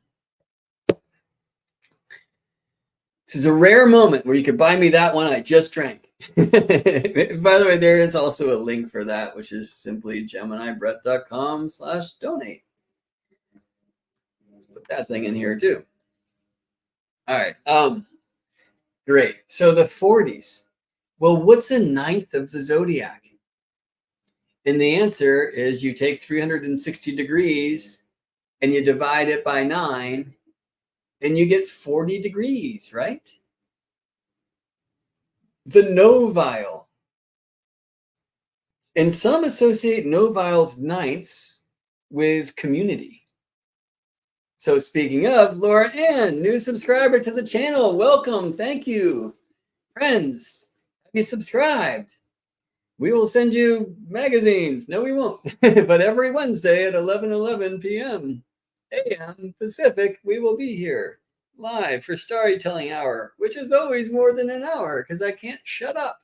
is a rare moment where you could buy me that one I just drank. By the way, there is also a link for that, which is simply GeminiBrett.com/donate. Let's put that thing in here too. All right. Great. So the 40s. Well, what's a ninth of the zodiac? And the answer is you take 360 degrees and you divide it by 9 and you get 40 degrees, right? The novile. And some associate novile's ninths with community. So speaking of, Laura Ann, new subscriber to the channel. Welcome. Thank you. Friends, have you subscribed? We will send you magazines. No, we won't. But every Wednesday at 11:11 p.m. a.m. Pacific, we will be here live for StarryTelling Hour, which is always more than an hour because I can't shut up.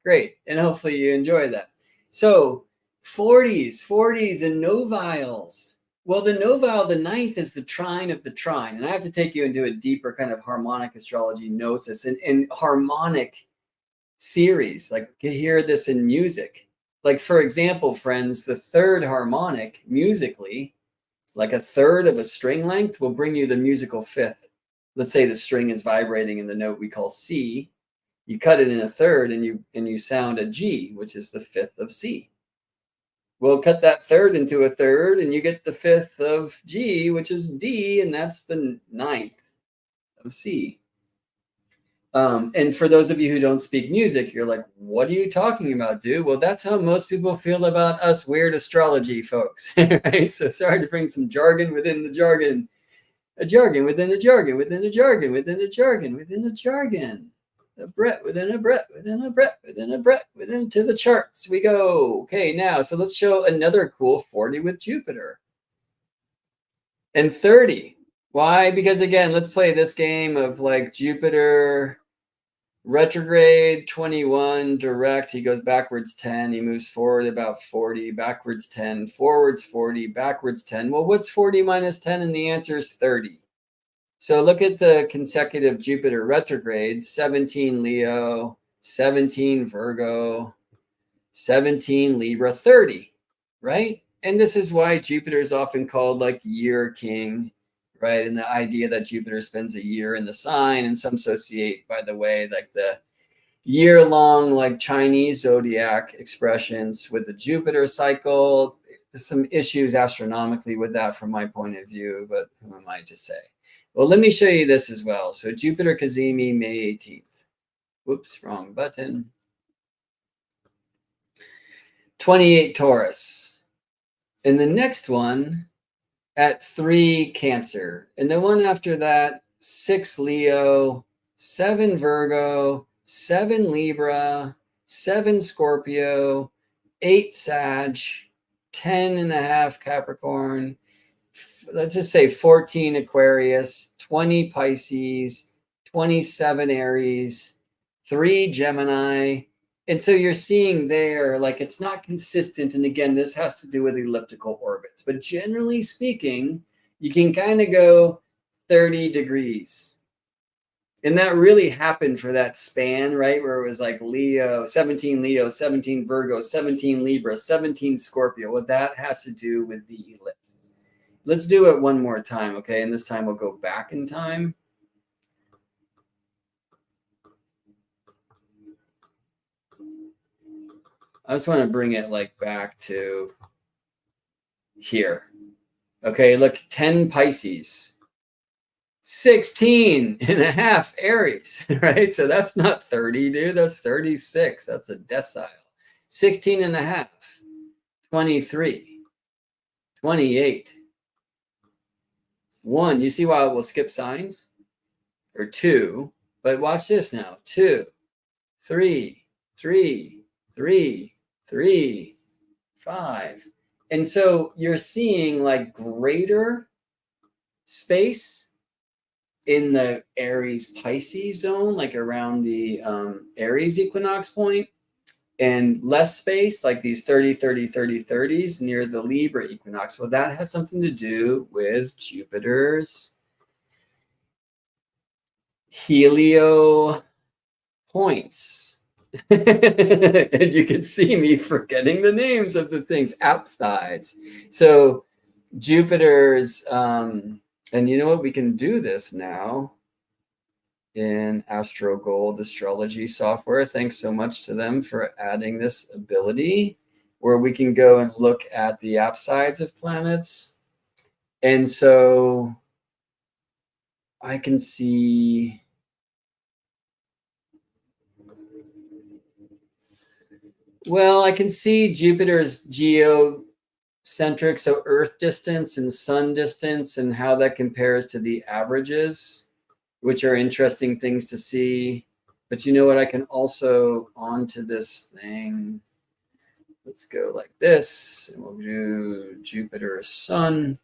Great. And hopefully you enjoy that. So 40s and noviles. Well, the novile, the ninth, is the trine of the trine. And I have to take you into a deeper kind of harmonic astrology gnosis and harmonic series. Like you hear this in music. Like, for example, friends, the third harmonic musically, like a third of a string length, will bring you the musical fifth. Let's say the string is vibrating in the note we call C. You cut it in a third and you sound a G, which is the fifth of C. We'll cut that third into a third and you get the fifth of G, which is D, and that's the ninth of C. And for those of you who don't speak music, you're like, what are you talking about, dude? Well, that's how most people feel about us weird astrology folks, right? So sorry to bring some jargon within the jargon, a jargon within a jargon, within a jargon, within a jargon, within a jargon, a Brett within a Brett, within a Brett, within a Brett, within to the charts we go. Okay, now, so let's show another cool 40 with Jupiter. And 30. Why? Because again, let's play this game of like Jupiter retrograde 21 direct. He goes backwards 10. He moves forward about 40, backwards 10, forwards 40, backwards 10. Well, what's 40 minus 10? And the answer is 30. So look at the consecutive Jupiter retrogrades: 17 Leo, 17 Virgo, 17 Libra, 30, right? And this is why Jupiter is often called like year king, right? And the idea that Jupiter spends a year in the sign, and some associate, by the way, like the year-long like Chinese zodiac expressions with the Jupiter cycle. There's some issues astronomically with that from my point of view, but who am I to say? Well, let me show you this as well. So Jupiter Kazemi, May 18th. Whoops, wrong button. 28 Taurus. And the next one at 3 Cancer. And the one after that, 6 Leo, 7 Virgo, 7 Libra, 7 Scorpio, 8 Sag, 10.5 Capricorn, let's just say 14 Aquarius, 20 Pisces, 27 Aries, 3 Gemini. And so you're seeing there, like it's not consistent. And again, this has to do with elliptical orbits. But generally speaking, you can kind of go 30 degrees. And that really happened for that span, right? Where it was like Leo, 17 Leo, 17 Virgo, 17 Libra, 17 Scorpio. Well, that has to do with the ellipse. Let's do it one more time, okay? And this time we'll go back in time. I just want to bring it like back to here. Okay, look, 10 Pisces, 16.5 Aries, right? So that's not 30, dude. That's 36. That's a decile. 16.5, 23, 28, 1. You see why it will skip signs? Or 2. But watch this now. 2, 3, 3, 3, 3, 5. And so you're seeing like greater space in the Aries Pisces zone, like around the Aries equinox point, and less space, like these 30, 30, 30, 30s near the Libra equinox. Well, that has something to do with Jupiter's helio points. And you can see me forgetting the names of the things, outsides. So Jupiter's, and you know what? We can do this now in Astro Gold astrology software. Thanks so much to them for adding this ability where we can go and look at the apsides of planets. And so I can see, well, I can see Jupiter's geocentric, so Earth distance and Sun distance, and how that compares to the averages, which are interesting things to see. But you know what? I can also, onto this thing, let's go like this, and we'll do Jupiter Sun,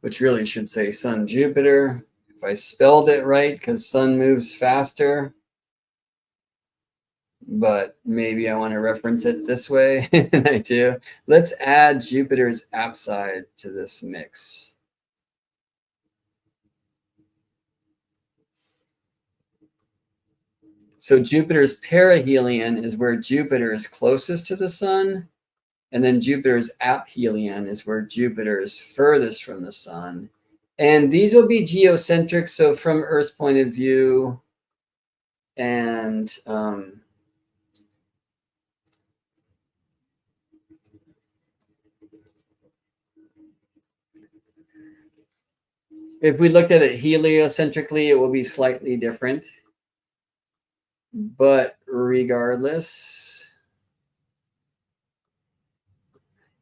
which really should say Sun Jupiter, if I spelled it right, because Sun moves faster. But maybe I want to reference it this way, and I do. Let's add Jupiter's apside to this mix. So Jupiter's perihelion is where Jupiter is closest to the sun, and then Jupiter's aphelion is where Jupiter is furthest from the sun. And these will be geocentric, so from Earth's point of view, and If we looked at it heliocentrically, it will be slightly different. But regardless,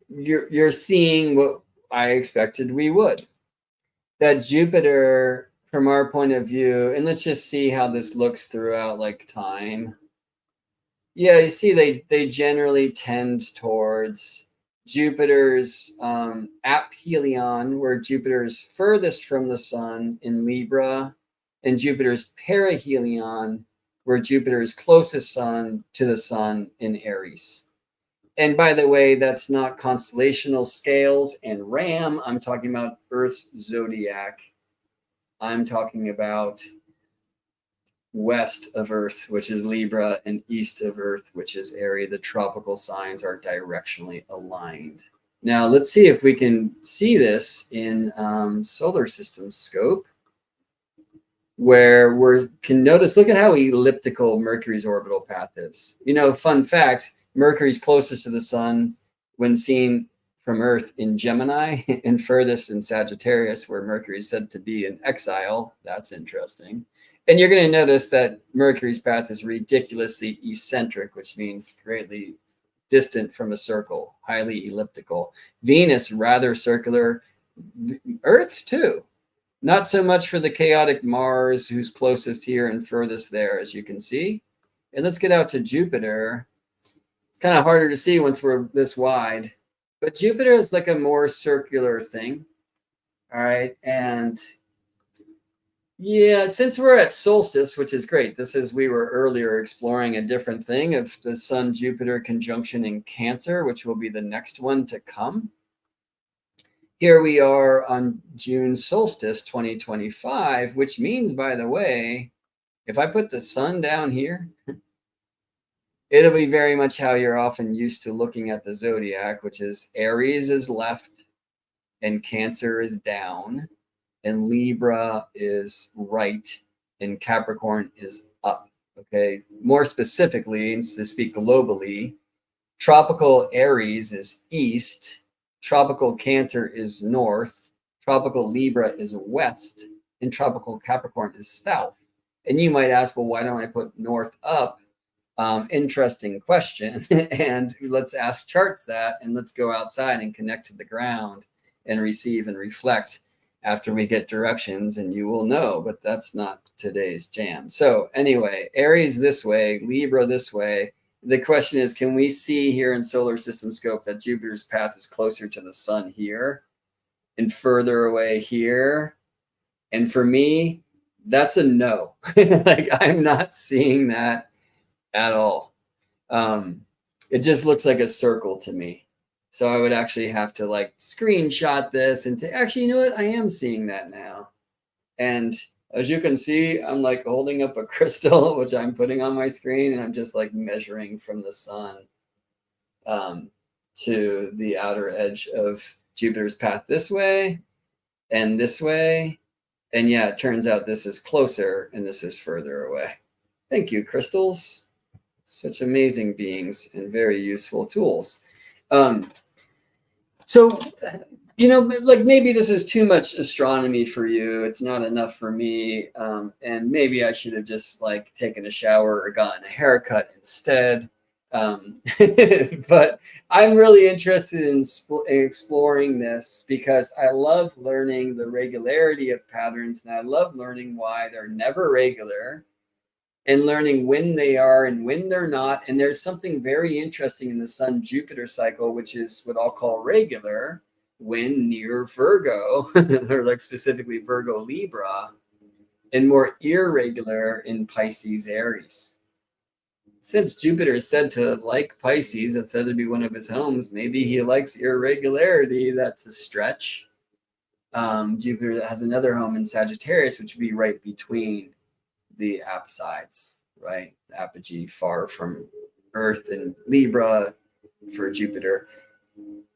you're seeing what I expected we would. That Jupiter, from our point of view, and let's just see how this looks throughout like time. Yeah, you see they generally tend towards Jupiter's aphelion, where Jupiter is furthest from the sun in Libra, and Jupiter's perihelion, where Jupiter is closest to the sun in Aries. And by the way, that's not constellational scales and RAM. I'm talking about Earth's zodiac. I'm talking about west of Earth, which is Libra, and east of Earth, which is Aries. The tropical signs are directionally aligned. Now, let's see if we can see this in solar system scope, where we can notice, look at how elliptical Mercury's orbital path is. You know, fun fact, Mercury's closest to the sun when seen from Earth in Gemini and furthest in Sagittarius, where Mercury is said to be in exile. That's interesting. And you're going to notice that Mercury's path is ridiculously eccentric, which means greatly distant from a circle, highly elliptical. Venus, rather circular. Earth's too. Not so much for the chaotic Mars, who's closest here and furthest there, as you can see. And let's get out to Jupiter. It's kind of harder to see once we're this wide. But Jupiter is like a more circular thing. All right. And yeah, since we're at solstice, which is great. We were earlier exploring a different thing of the Sun-Jupiter conjunction in Cancer, which will be the next one to come. Here we are on June solstice 2025, which means, by the way, if I put the sun down here, it'll be very much how you're often used to looking at the zodiac, which is Aries is left and Cancer is down, and Libra is right and Capricorn is up. Okay, more specifically, to speak globally, tropical Aries is east, tropical Cancer is north, tropical Libra is west, and tropical Capricorn is south. And you might ask, well, why don't I put north up? Interesting question. And let's ask charts that, and let's go outside and connect to the ground and receive and reflect after we get directions, and you will know, but that's not today's jam. So anyway, Aries this way, Libra this way. The question is, can we see here in solar system scope that Jupiter's path is closer to the sun here and further away here? And for me, that's a no. Like, I'm not seeing that at all. It just looks like a circle to me. So I would actually have to like screenshot this and actually, you know what? I am seeing that now. And as you can see, I'm like holding up a crystal, which I'm putting on my screen, and I'm just like measuring from the sun to the outer edge of Jupiter's path this way and this way. And yeah, it turns out this is closer and this is further away. Thank you, crystals. Such amazing beings and very useful tools. So, you know, like maybe this is too much astronomy for you. It's not enough for me. And maybe I should have just like taken a shower or gotten a haircut instead. But I'm really interested in exploring this because I love learning the regularity of patterns, and I love learning why they're never regular, and learning when they are and when they're not. And there's something very interesting in the Sun-Jupiter cycle, which is what I'll call regular when near Virgo, or like specifically Virgo Libra, and more irregular in Pisces Aries. Since Jupiter is said to like Pisces, that's said to be one of his homes, maybe he likes irregularity. That's a stretch. Jupiter has another home in Sagittarius, which would be right between the apsides, right? The apogee far from Earth, and Libra for Jupiter.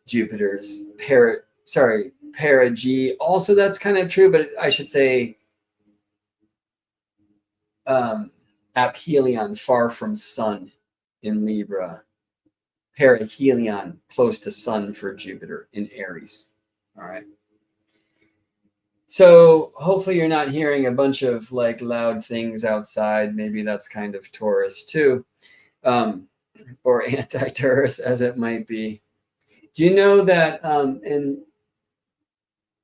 Jupiter's perigee. Also, that's kind of true, but I should say aphelion, far from sun in Libra. Perihelion, close to sun for Jupiter in Aries. All right. So hopefully you're not hearing a bunch of like loud things outside. Maybe that's kind of Taurus too, or anti-Taurus as it might be. Do you know that in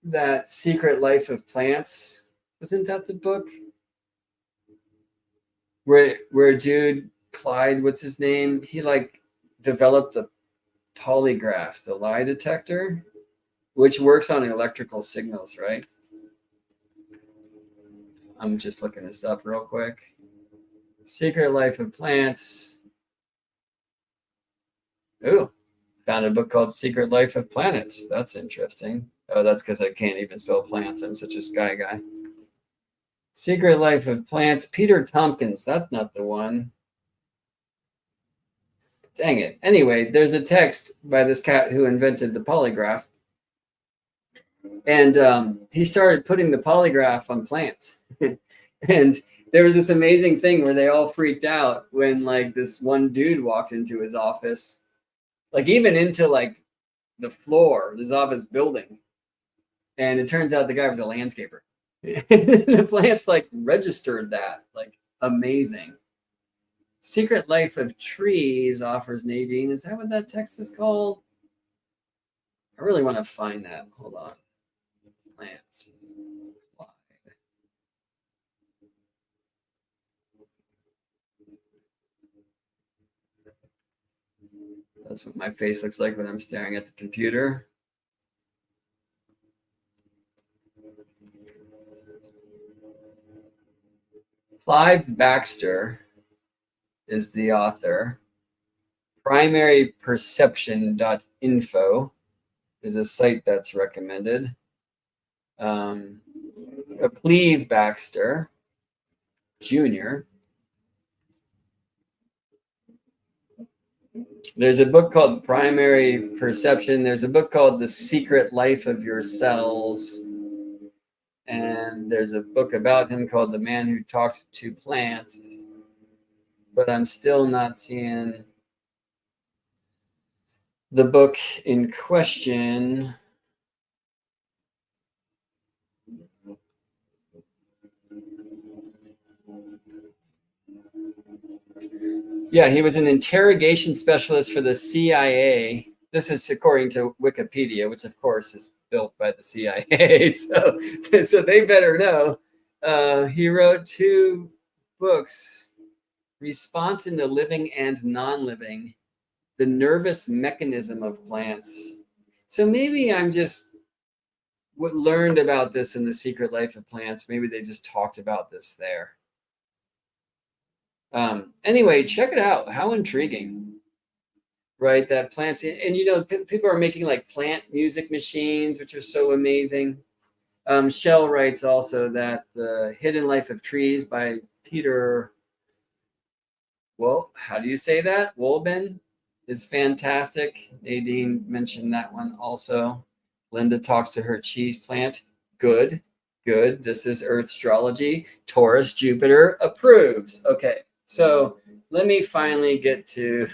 that Secret Life of Plants, wasn't that the book where dude Clyde, what's his name? He like developed the polygraph, the lie detector, which works on electrical signals, right? I'm just looking this up real quick. Secret Life of Plants. Ooh, found a book called Secret Life of Planets. That's interesting. Oh, that's because I can't even spell plants. I'm such a sky guy. Secret Life of Plants. Peter Tompkins. That's not the one. Dang it. Anyway, there's a text by this cat who invented the polygraph. And he started putting the polygraph on plants. And there was this amazing thing where they all freaked out when like this one dude walked into his office, like even into like the floor of his office building. And it turns out the guy was a landscaper. The plants like registered that, like amazing. Secret Life of Trees offers Nadine. Is that what that text is called? I really want to find that. Hold on. Plants. That's what my face looks like when I'm staring at the computer. Clive Baxter is the author. Primaryperception.info is a site that's recommended. Cleve Baxter Jr. There's a book called Primary Perception. There's a book called The Secret Life of Your Cells. And there's a book about him called The Man Who Talks to Plants. But I'm still not seeing the book in question. Yeah, he was an interrogation specialist for the CIA. This is according to Wikipedia, which of course is built by the CIA. So they better know. He wrote 2 books, Response in the Living and Non-Living, The Nervous Mechanism of Plants. So maybe I'm just learned about this in The Secret Life of Plants. Maybe they just talked about this there. Anyway, check it out. How intriguing, right? That plants, and you know, people are making like plant music machines, which are so amazing. Shell writes also that The Hidden Life of Trees by Peter, well, how do you say that? Wolben is fantastic. Nadine mentioned that one also. Linda talks to her cheese plant. Good. This is Earth astrology. Taurus Jupiter approves. Okay. So let me finally get to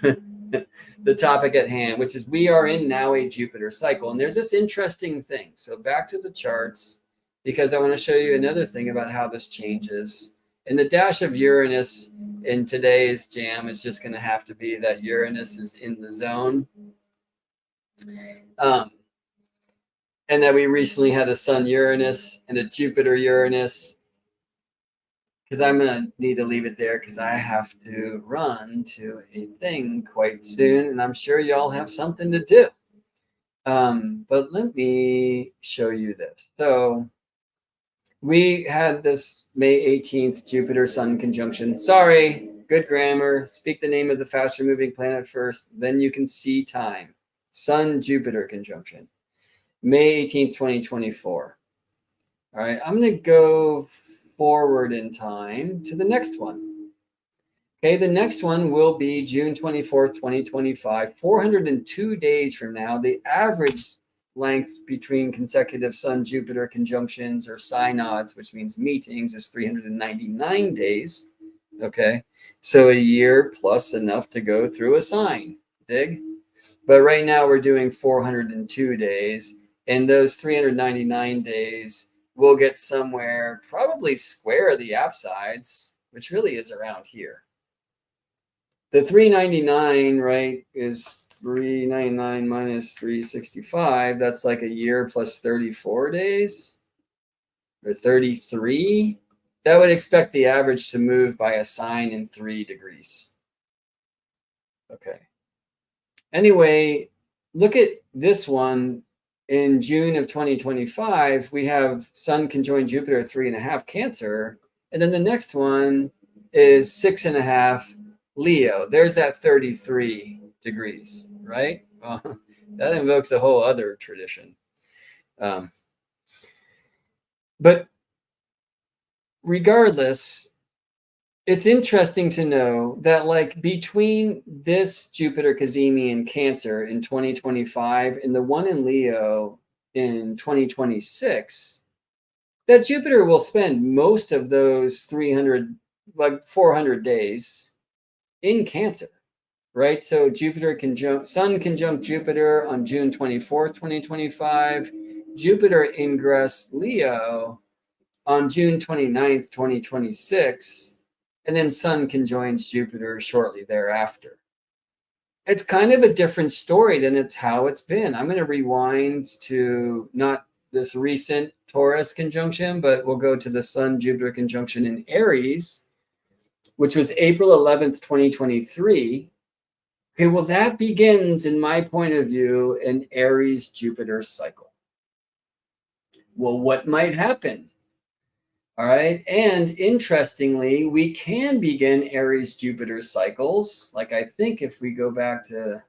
the topic at hand, which is we are in now a Jupiter cycle. And there's this interesting thing. So back to the charts, because I want to show you another thing about how this changes. And the dash of Uranus in today's jam is just going to have to be that Uranus is in the zone. And that we recently had a Sun-Uranus and a Jupiter-Uranus. Because I'm going to need to leave it there because I have to run to a thing quite soon. And I'm sure y'all have something to do. But let me show you this. So we had this May 18th Jupiter-Sun conjunction. Sorry, good grammar. Speak the name of the faster moving planet first. Then you can see time. Sun-Jupiter conjunction. May 18th, 2024. All right, I'm going to go forward in time to the next one. Okay, the next one will be June 24th, 2025, 402 days from now. The average length between consecutive Sun-Jupiter conjunctions or synods, which means meetings, is 399 days. Okay, so a year plus enough to go through a sign. Dig? But right now we're doing 402 days, and those 399 days we'll get somewhere probably square the apsides, which really is around here. The 399, right, is 399 minus 365. That's like a year plus 34 days, or 33. That would expect the average to move by a sign in 3 degrees. Okay. Anyway, look at this one. In June of 2025, we have Sun conjoined Jupiter 3.5 Cancer. And then the next one is 6.5 Leo. There's that 33 degrees, right? Well, that invokes a whole other tradition. But regardless, it's interesting to know that like between this Jupiter Cazimi in Cancer in 2025 and the one in Leo in 2026, that Jupiter will spend most of those 400 days in Cancer, right? So Sun conjunct Jupiter on June 24th, 2025, Jupiter ingress Leo on June 29th, 2026, and then Sun conjoins Jupiter shortly thereafter. It's kind of a different story than how it's been. I'm going to rewind to not this recent Taurus conjunction, but we'll go to the Sun-Jupiter conjunction in Aries, which was April 11th, 2023. Okay, well, that begins, in my point of view, an Aries-Jupiter cycle. Well, what might happen? All right, and interestingly, we can begin Aries-Jupiter cycles. Like I think if we go back to,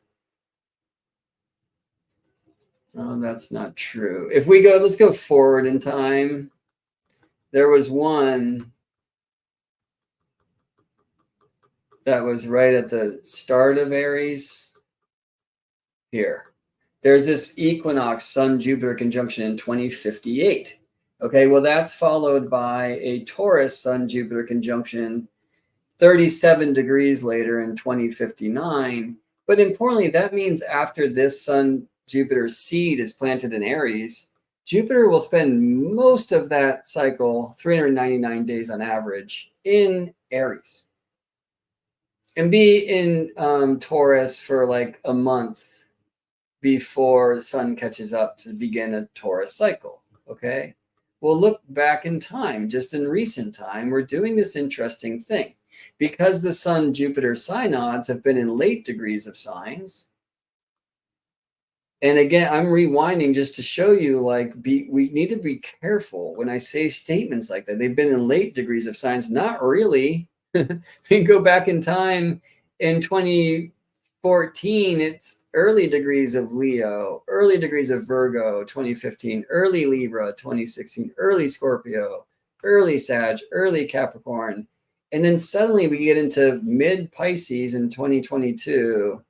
oh, that's not true. If we go, let's go forward in time. There was one that was right at the start of Aries. Here, there's this equinox Sun-Jupiter conjunction in 2058. Okay, well, that's followed by a Taurus Sun-Jupiter conjunction 37 degrees later in 2059. But importantly, that means after this Sun-Jupiter seed is planted in Aries, Jupiter will spend most of that cycle, 399 days on average, in Aries. And be in Taurus for like a month before the Sun catches up to begin a Taurus cycle, okay? Well, look back in time, just in recent time, we're doing this interesting thing. Because the Sun-Jupiter synods have been in late degrees of signs, and again, I'm rewinding just to show you, like, we need to be careful when I say statements like that. They've been in late degrees of signs, not really. We can go back in time in 2014, it's early degrees of Leo, early degrees of Virgo, 2015, early Libra, 2016, early Scorpio, early Sag, early Capricorn. And then suddenly we get into mid Pisces in 2022,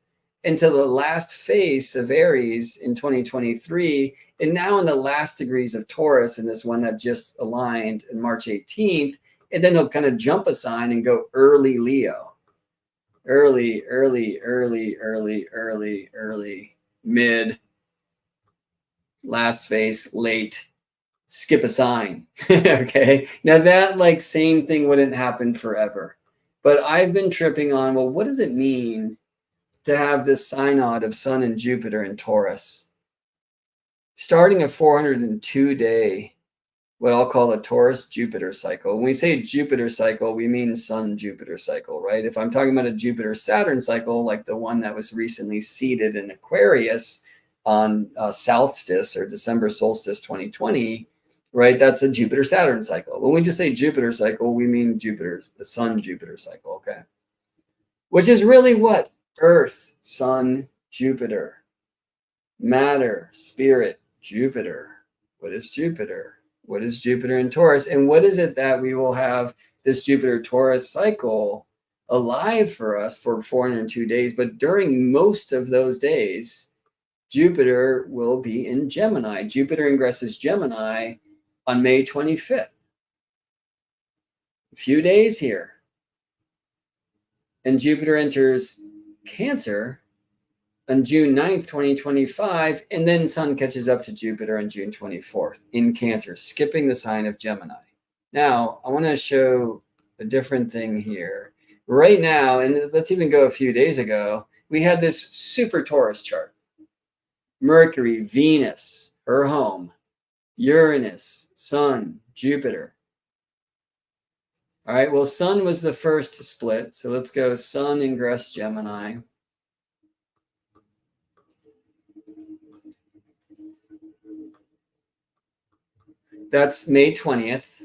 into the last phase of Aries in 2023, and now in the last degrees of Taurus in this one that just aligned in March 18th. And then they'll kind of jump a sign and go early Leo. Early, mid, last phase, late, skip a sign. Okay. Now that like same thing wouldn't happen forever. But I've been tripping on, well, what does it mean to have this synod of Sun and Jupiter in Taurus? Starting a 402-day, what I'll call a Taurus Jupiter cycle. When we say Jupiter cycle, we mean Sun Jupiter cycle, right? If I'm talking about a Jupiter Saturn cycle, like the one that was recently seeded in Aquarius on solstice or December solstice 2020, right? That's a Jupiter Saturn cycle. When we just say Jupiter cycle, we mean Jupiter, the Sun Jupiter cycle, okay? Which is really what? Earth, Sun, Jupiter, matter, spirit, Jupiter. What is Jupiter? What is Jupiter in Taurus? And what is it that we will have this Jupiter-Taurus cycle alive for us for 402 days? But during most of those days, Jupiter will be in Gemini. Jupiter ingresses Gemini on May 25th. A few days here. And Jupiter enters Cancer on June 9th, 2025, and then Sun catches up to Jupiter on June 24th in Cancer, skipping the sign of Gemini. Now, I want to show a different thing here. Right now, and let's even go a few days ago, we had this super Taurus chart. Mercury, Venus, her home, Uranus, Sun, Jupiter. All right, well, Sun was the first to split. So let's go Sun ingress Gemini. That's May 20th.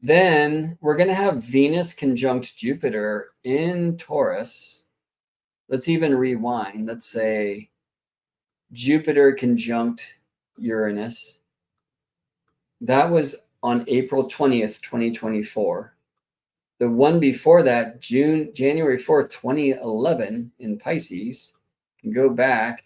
Then we're going to have Venus conjunct Jupiter in Taurus. Let's even rewind. Let's say Jupiter conjunct Uranus. That was on April 20th, 2024. The one before that, January 4th, 2011 in Pisces, can go back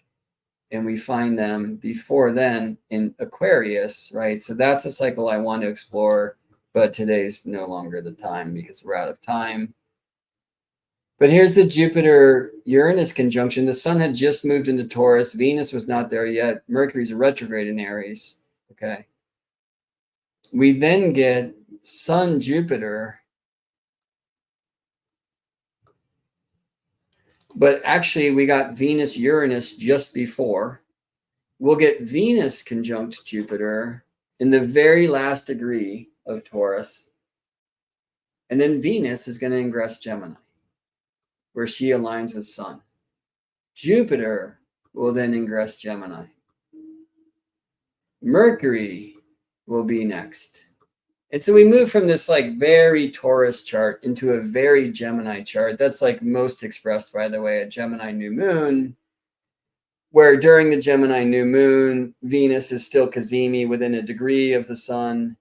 and we find them before then in Aquarius, right? So that's a cycle I want to explore, but today's no longer the time because we're out of time. But here's the Jupiter-Uranus conjunction. The Sun had just moved into Taurus. Venus was not there yet. Mercury's retrograde in Aries, okay? We then get Sun-Jupiter. But actually, we got Venus-Uranus just before. We'll get Venus conjunct Jupiter in the very last degree of Taurus. And then Venus is going to ingress Gemini, where she aligns with Sun. Jupiter will then ingress Gemini. Mercury will be next. And so we move from this like very Taurus chart into a very Gemini chart. That's like most expressed, by the way, at Gemini new moon, where during the Gemini new moon, Venus is still Cazimi within a degree of the Sun.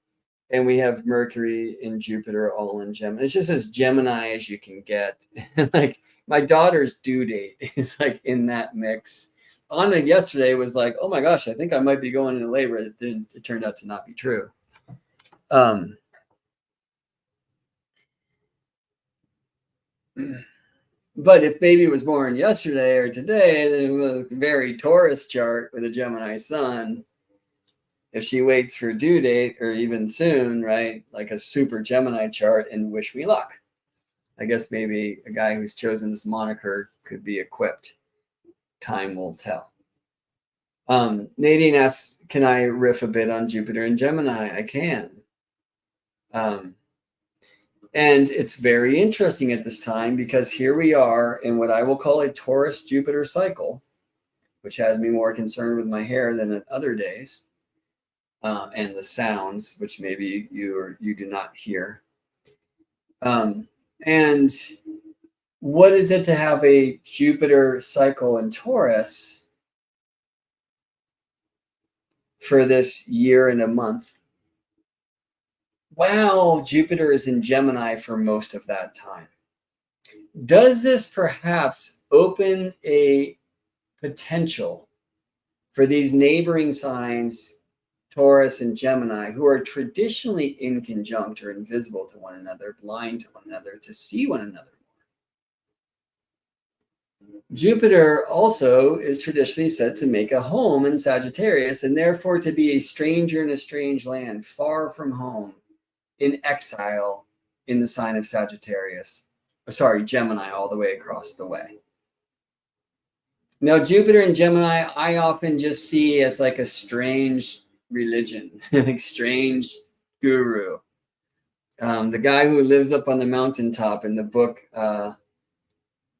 And we have Mercury and Jupiter all in Gemini. It's just as Gemini as you can get. Like my daughter's due date is like in that mix. Anna yesterday was like, oh my gosh, I think I might be going into labor. It turned out to not be true. But if baby was born yesterday or today, then it was a very Taurus chart with a Gemini Sun. If she waits for due date or even soon, right, like a super Gemini chart, and wish me luck. I guess maybe a guy who's chosen this moniker could be equipped. Time will tell. Nadine asks, can I riff a bit on Jupiter and Gemini? I can. And it's very interesting at this time because here we are in what I will call a Taurus Jupiter cycle, which has me more concerned with my hair than at other days, and the sounds, which maybe you do not hear. And what is it to have a Jupiter cycle in Taurus for this year and a month? Wow, Jupiter is in Gemini for most of that time. Does this perhaps open a potential for these neighboring signs, Taurus and Gemini, who are traditionally inconjunct or invisible to one another, blind to one another, to see one another more? Jupiter also is traditionally said to make a home in Sagittarius, and therefore to be a stranger in a strange land, far from home, in exile in the sign of Sagittarius. Sorry, Gemini, all the way across the way. Now, Jupiter and Gemini, I often just see as like a strange religion, like strange guru. The guy who lives up on the mountaintop in the book,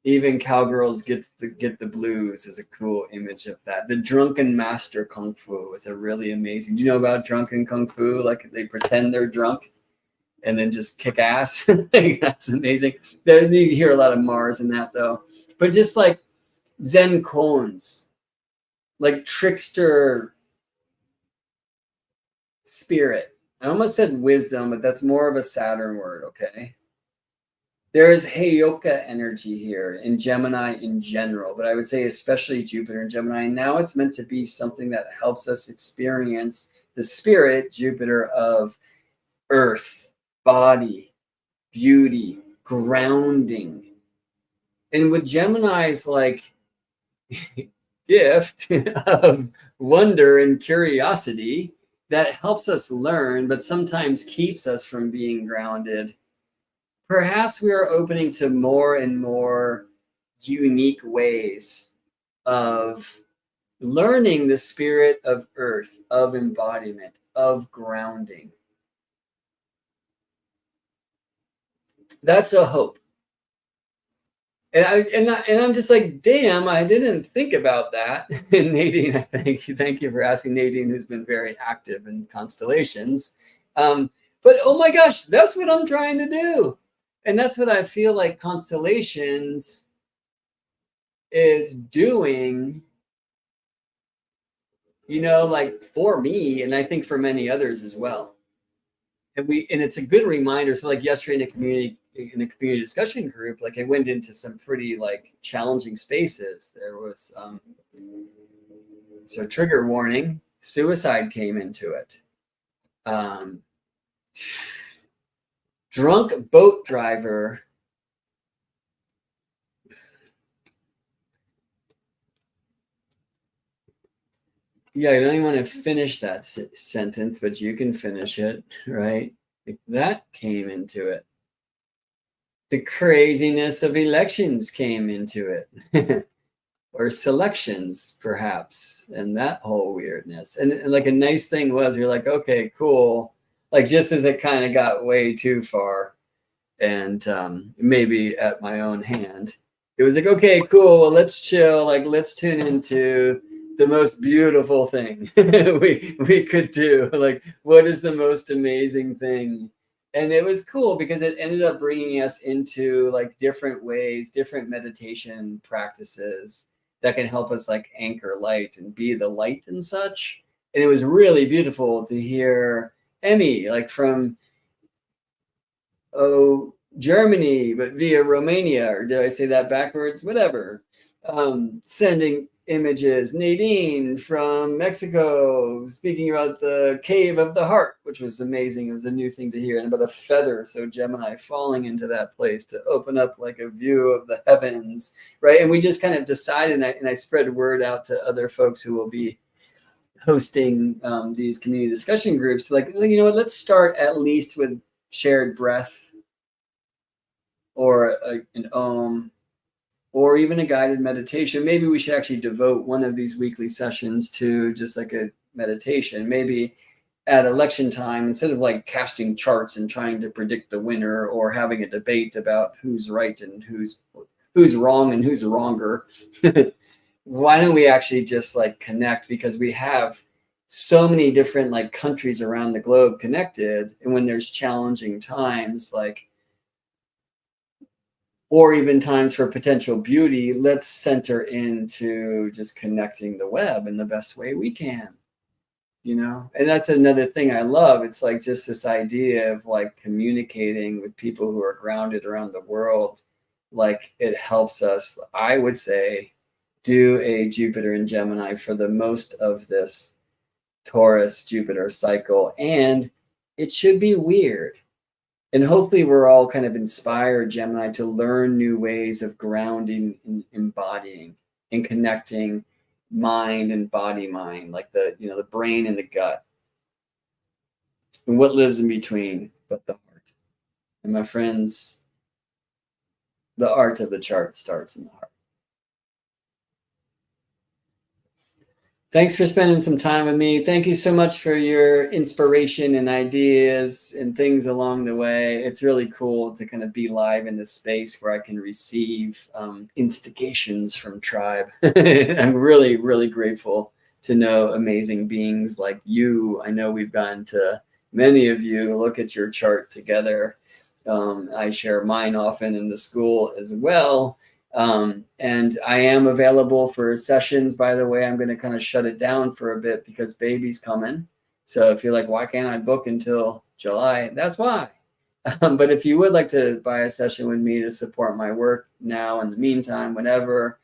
Even Cowgirls Get the Blues, is a cool image of that. The Drunken Master Kung Fu is a really amazing. Do you know about drunken Kung Fu? Like they pretend they're drunk and then just kick ass. That's amazing. You hear a lot of Mars in that though. But just like Zen koans, like trickster spirit. I almost said wisdom, but that's more of a Saturn word, okay? There is Heyoka energy here in Gemini in general, but I would say especially Jupiter and Gemini. And now it's meant to be something that helps us experience the spirit, Jupiter, of earth, body, beauty, grounding. And with Gemini's like gift of wonder and curiosity that helps us learn, but sometimes keeps us from being grounded. Perhaps we are opening to more and more unique ways of learning the spirit of earth, of embodiment, of grounding. That's a hope. And I'm just like, damn, I didn't think about that. And Nadine, I thank you for asking. Nadine, who's been very active in constellations. But oh my gosh, that's what I'm trying to do. And that's what I feel like constellations is doing, like for me, and I think for many others as well. And it's a good reminder. So like yesterday in a community discussion group, like I went into some pretty like challenging spaces. There was so trigger warning, suicide came into it. Drunk boat driver I don't even want to finish that sentence, but you can finish it, right? Like that came into it. The craziness of elections came into it. Or selections, perhaps, and that whole weirdness. And like a nice thing was, you're like, okay, cool. Like just as it kind of got way too far, and maybe at my own hand, it was like, okay, cool. Well, let's chill. Like, let's tune into the most beautiful thing we could do. Like, what is the most amazing thing? And it was cool because it ended up bringing us into like different ways, different meditation practices that can help us like anchor light and be the light and such. And it was really beautiful to hear Emmy, like from Germany, but via Romania, or did I say that backwards? Whatever. Sending images. Nadine from Mexico speaking about the cave of the heart, which was amazing. It was a new thing to hear, and about a feather. So Gemini falling into that place to open up like a view of the heavens, right? And we just kind of decided, and I spread word out to other folks who will be hosting these community discussion groups. Like, you know what? Let's start at least with shared breath, or an Om, or even a guided meditation. Maybe we should actually devote one of these weekly sessions to just like a meditation. Maybe at election time, instead of like casting charts and trying to predict the winner, or having a debate about who's right and who's wrong and who's wronger, why don't we actually just like connect? Because we have so many different like countries around the globe connected, and when there's challenging times, like, or even times for potential beauty, let's center into just connecting the web in the best way we can, And that's another thing I love. It's like just this idea of like communicating with people who are grounded around the world. Like it helps us, I would say, do a Jupiter and Gemini for the most of this Taurus Jupiter cycle. And it should be weird. And hopefully we're all kind of inspired, Gemini, to learn new ways of grounding and embodying and connecting mind and body-mind, like the brain and the gut. And what lives in between but the heart. And my friends, the art of the chart starts in the heart. Thanks for spending some time with me. Thank you so much for your inspiration and ideas and things along the way. It's really cool to kind of be live in this space where I can receive instigations from tribe. I'm really, really grateful to know amazing beings like you. I know we've gotten to many of you look at your chart together. I share mine often in the school as well. And I am available for sessions. By the way, I'm going to kind of shut it down for a bit because baby's coming. So if you're like, why can't I book until July? That's why. But if you would like to buy a session with me to support my work now, in the meantime, whenever,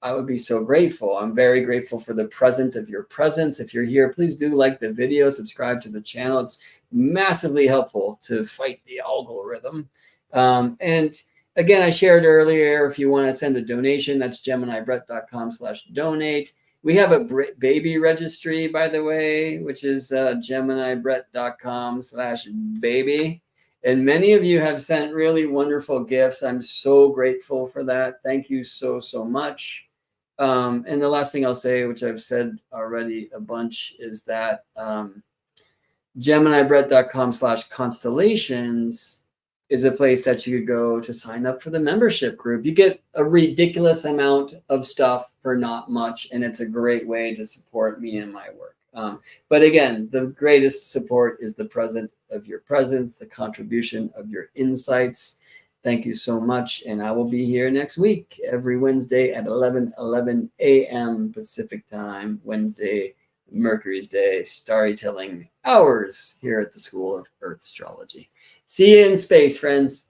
I would be so grateful. I'm very grateful for the present of your presence. If you're here, please do like the video, subscribe to the channel. It's massively helpful to fight the algorithm. And again, I shared earlier, if you want to send a donation, that's geminibrett.com/donate. We have a baby registry, by the way, which is GeminiBrett.com/baby. And many of you have sent really wonderful gifts. I'm so grateful for that. Thank you so, so much. And the last thing I'll say, which I've said already a bunch, is that GeminiBrett.com/constellations is a place that you could go to sign up for the membership group. You get a ridiculous amount of stuff for not much, and it's a great way to support me and my work. But again, the greatest support is the presence of your presence, the contribution of your insights. Thank you so much, and I will be here next week, every Wednesday at 11 a.m. Pacific time, Wednesday, Mercury's Day, StarryTelling hours here at the School of Earth Astrology. See you in space, friends.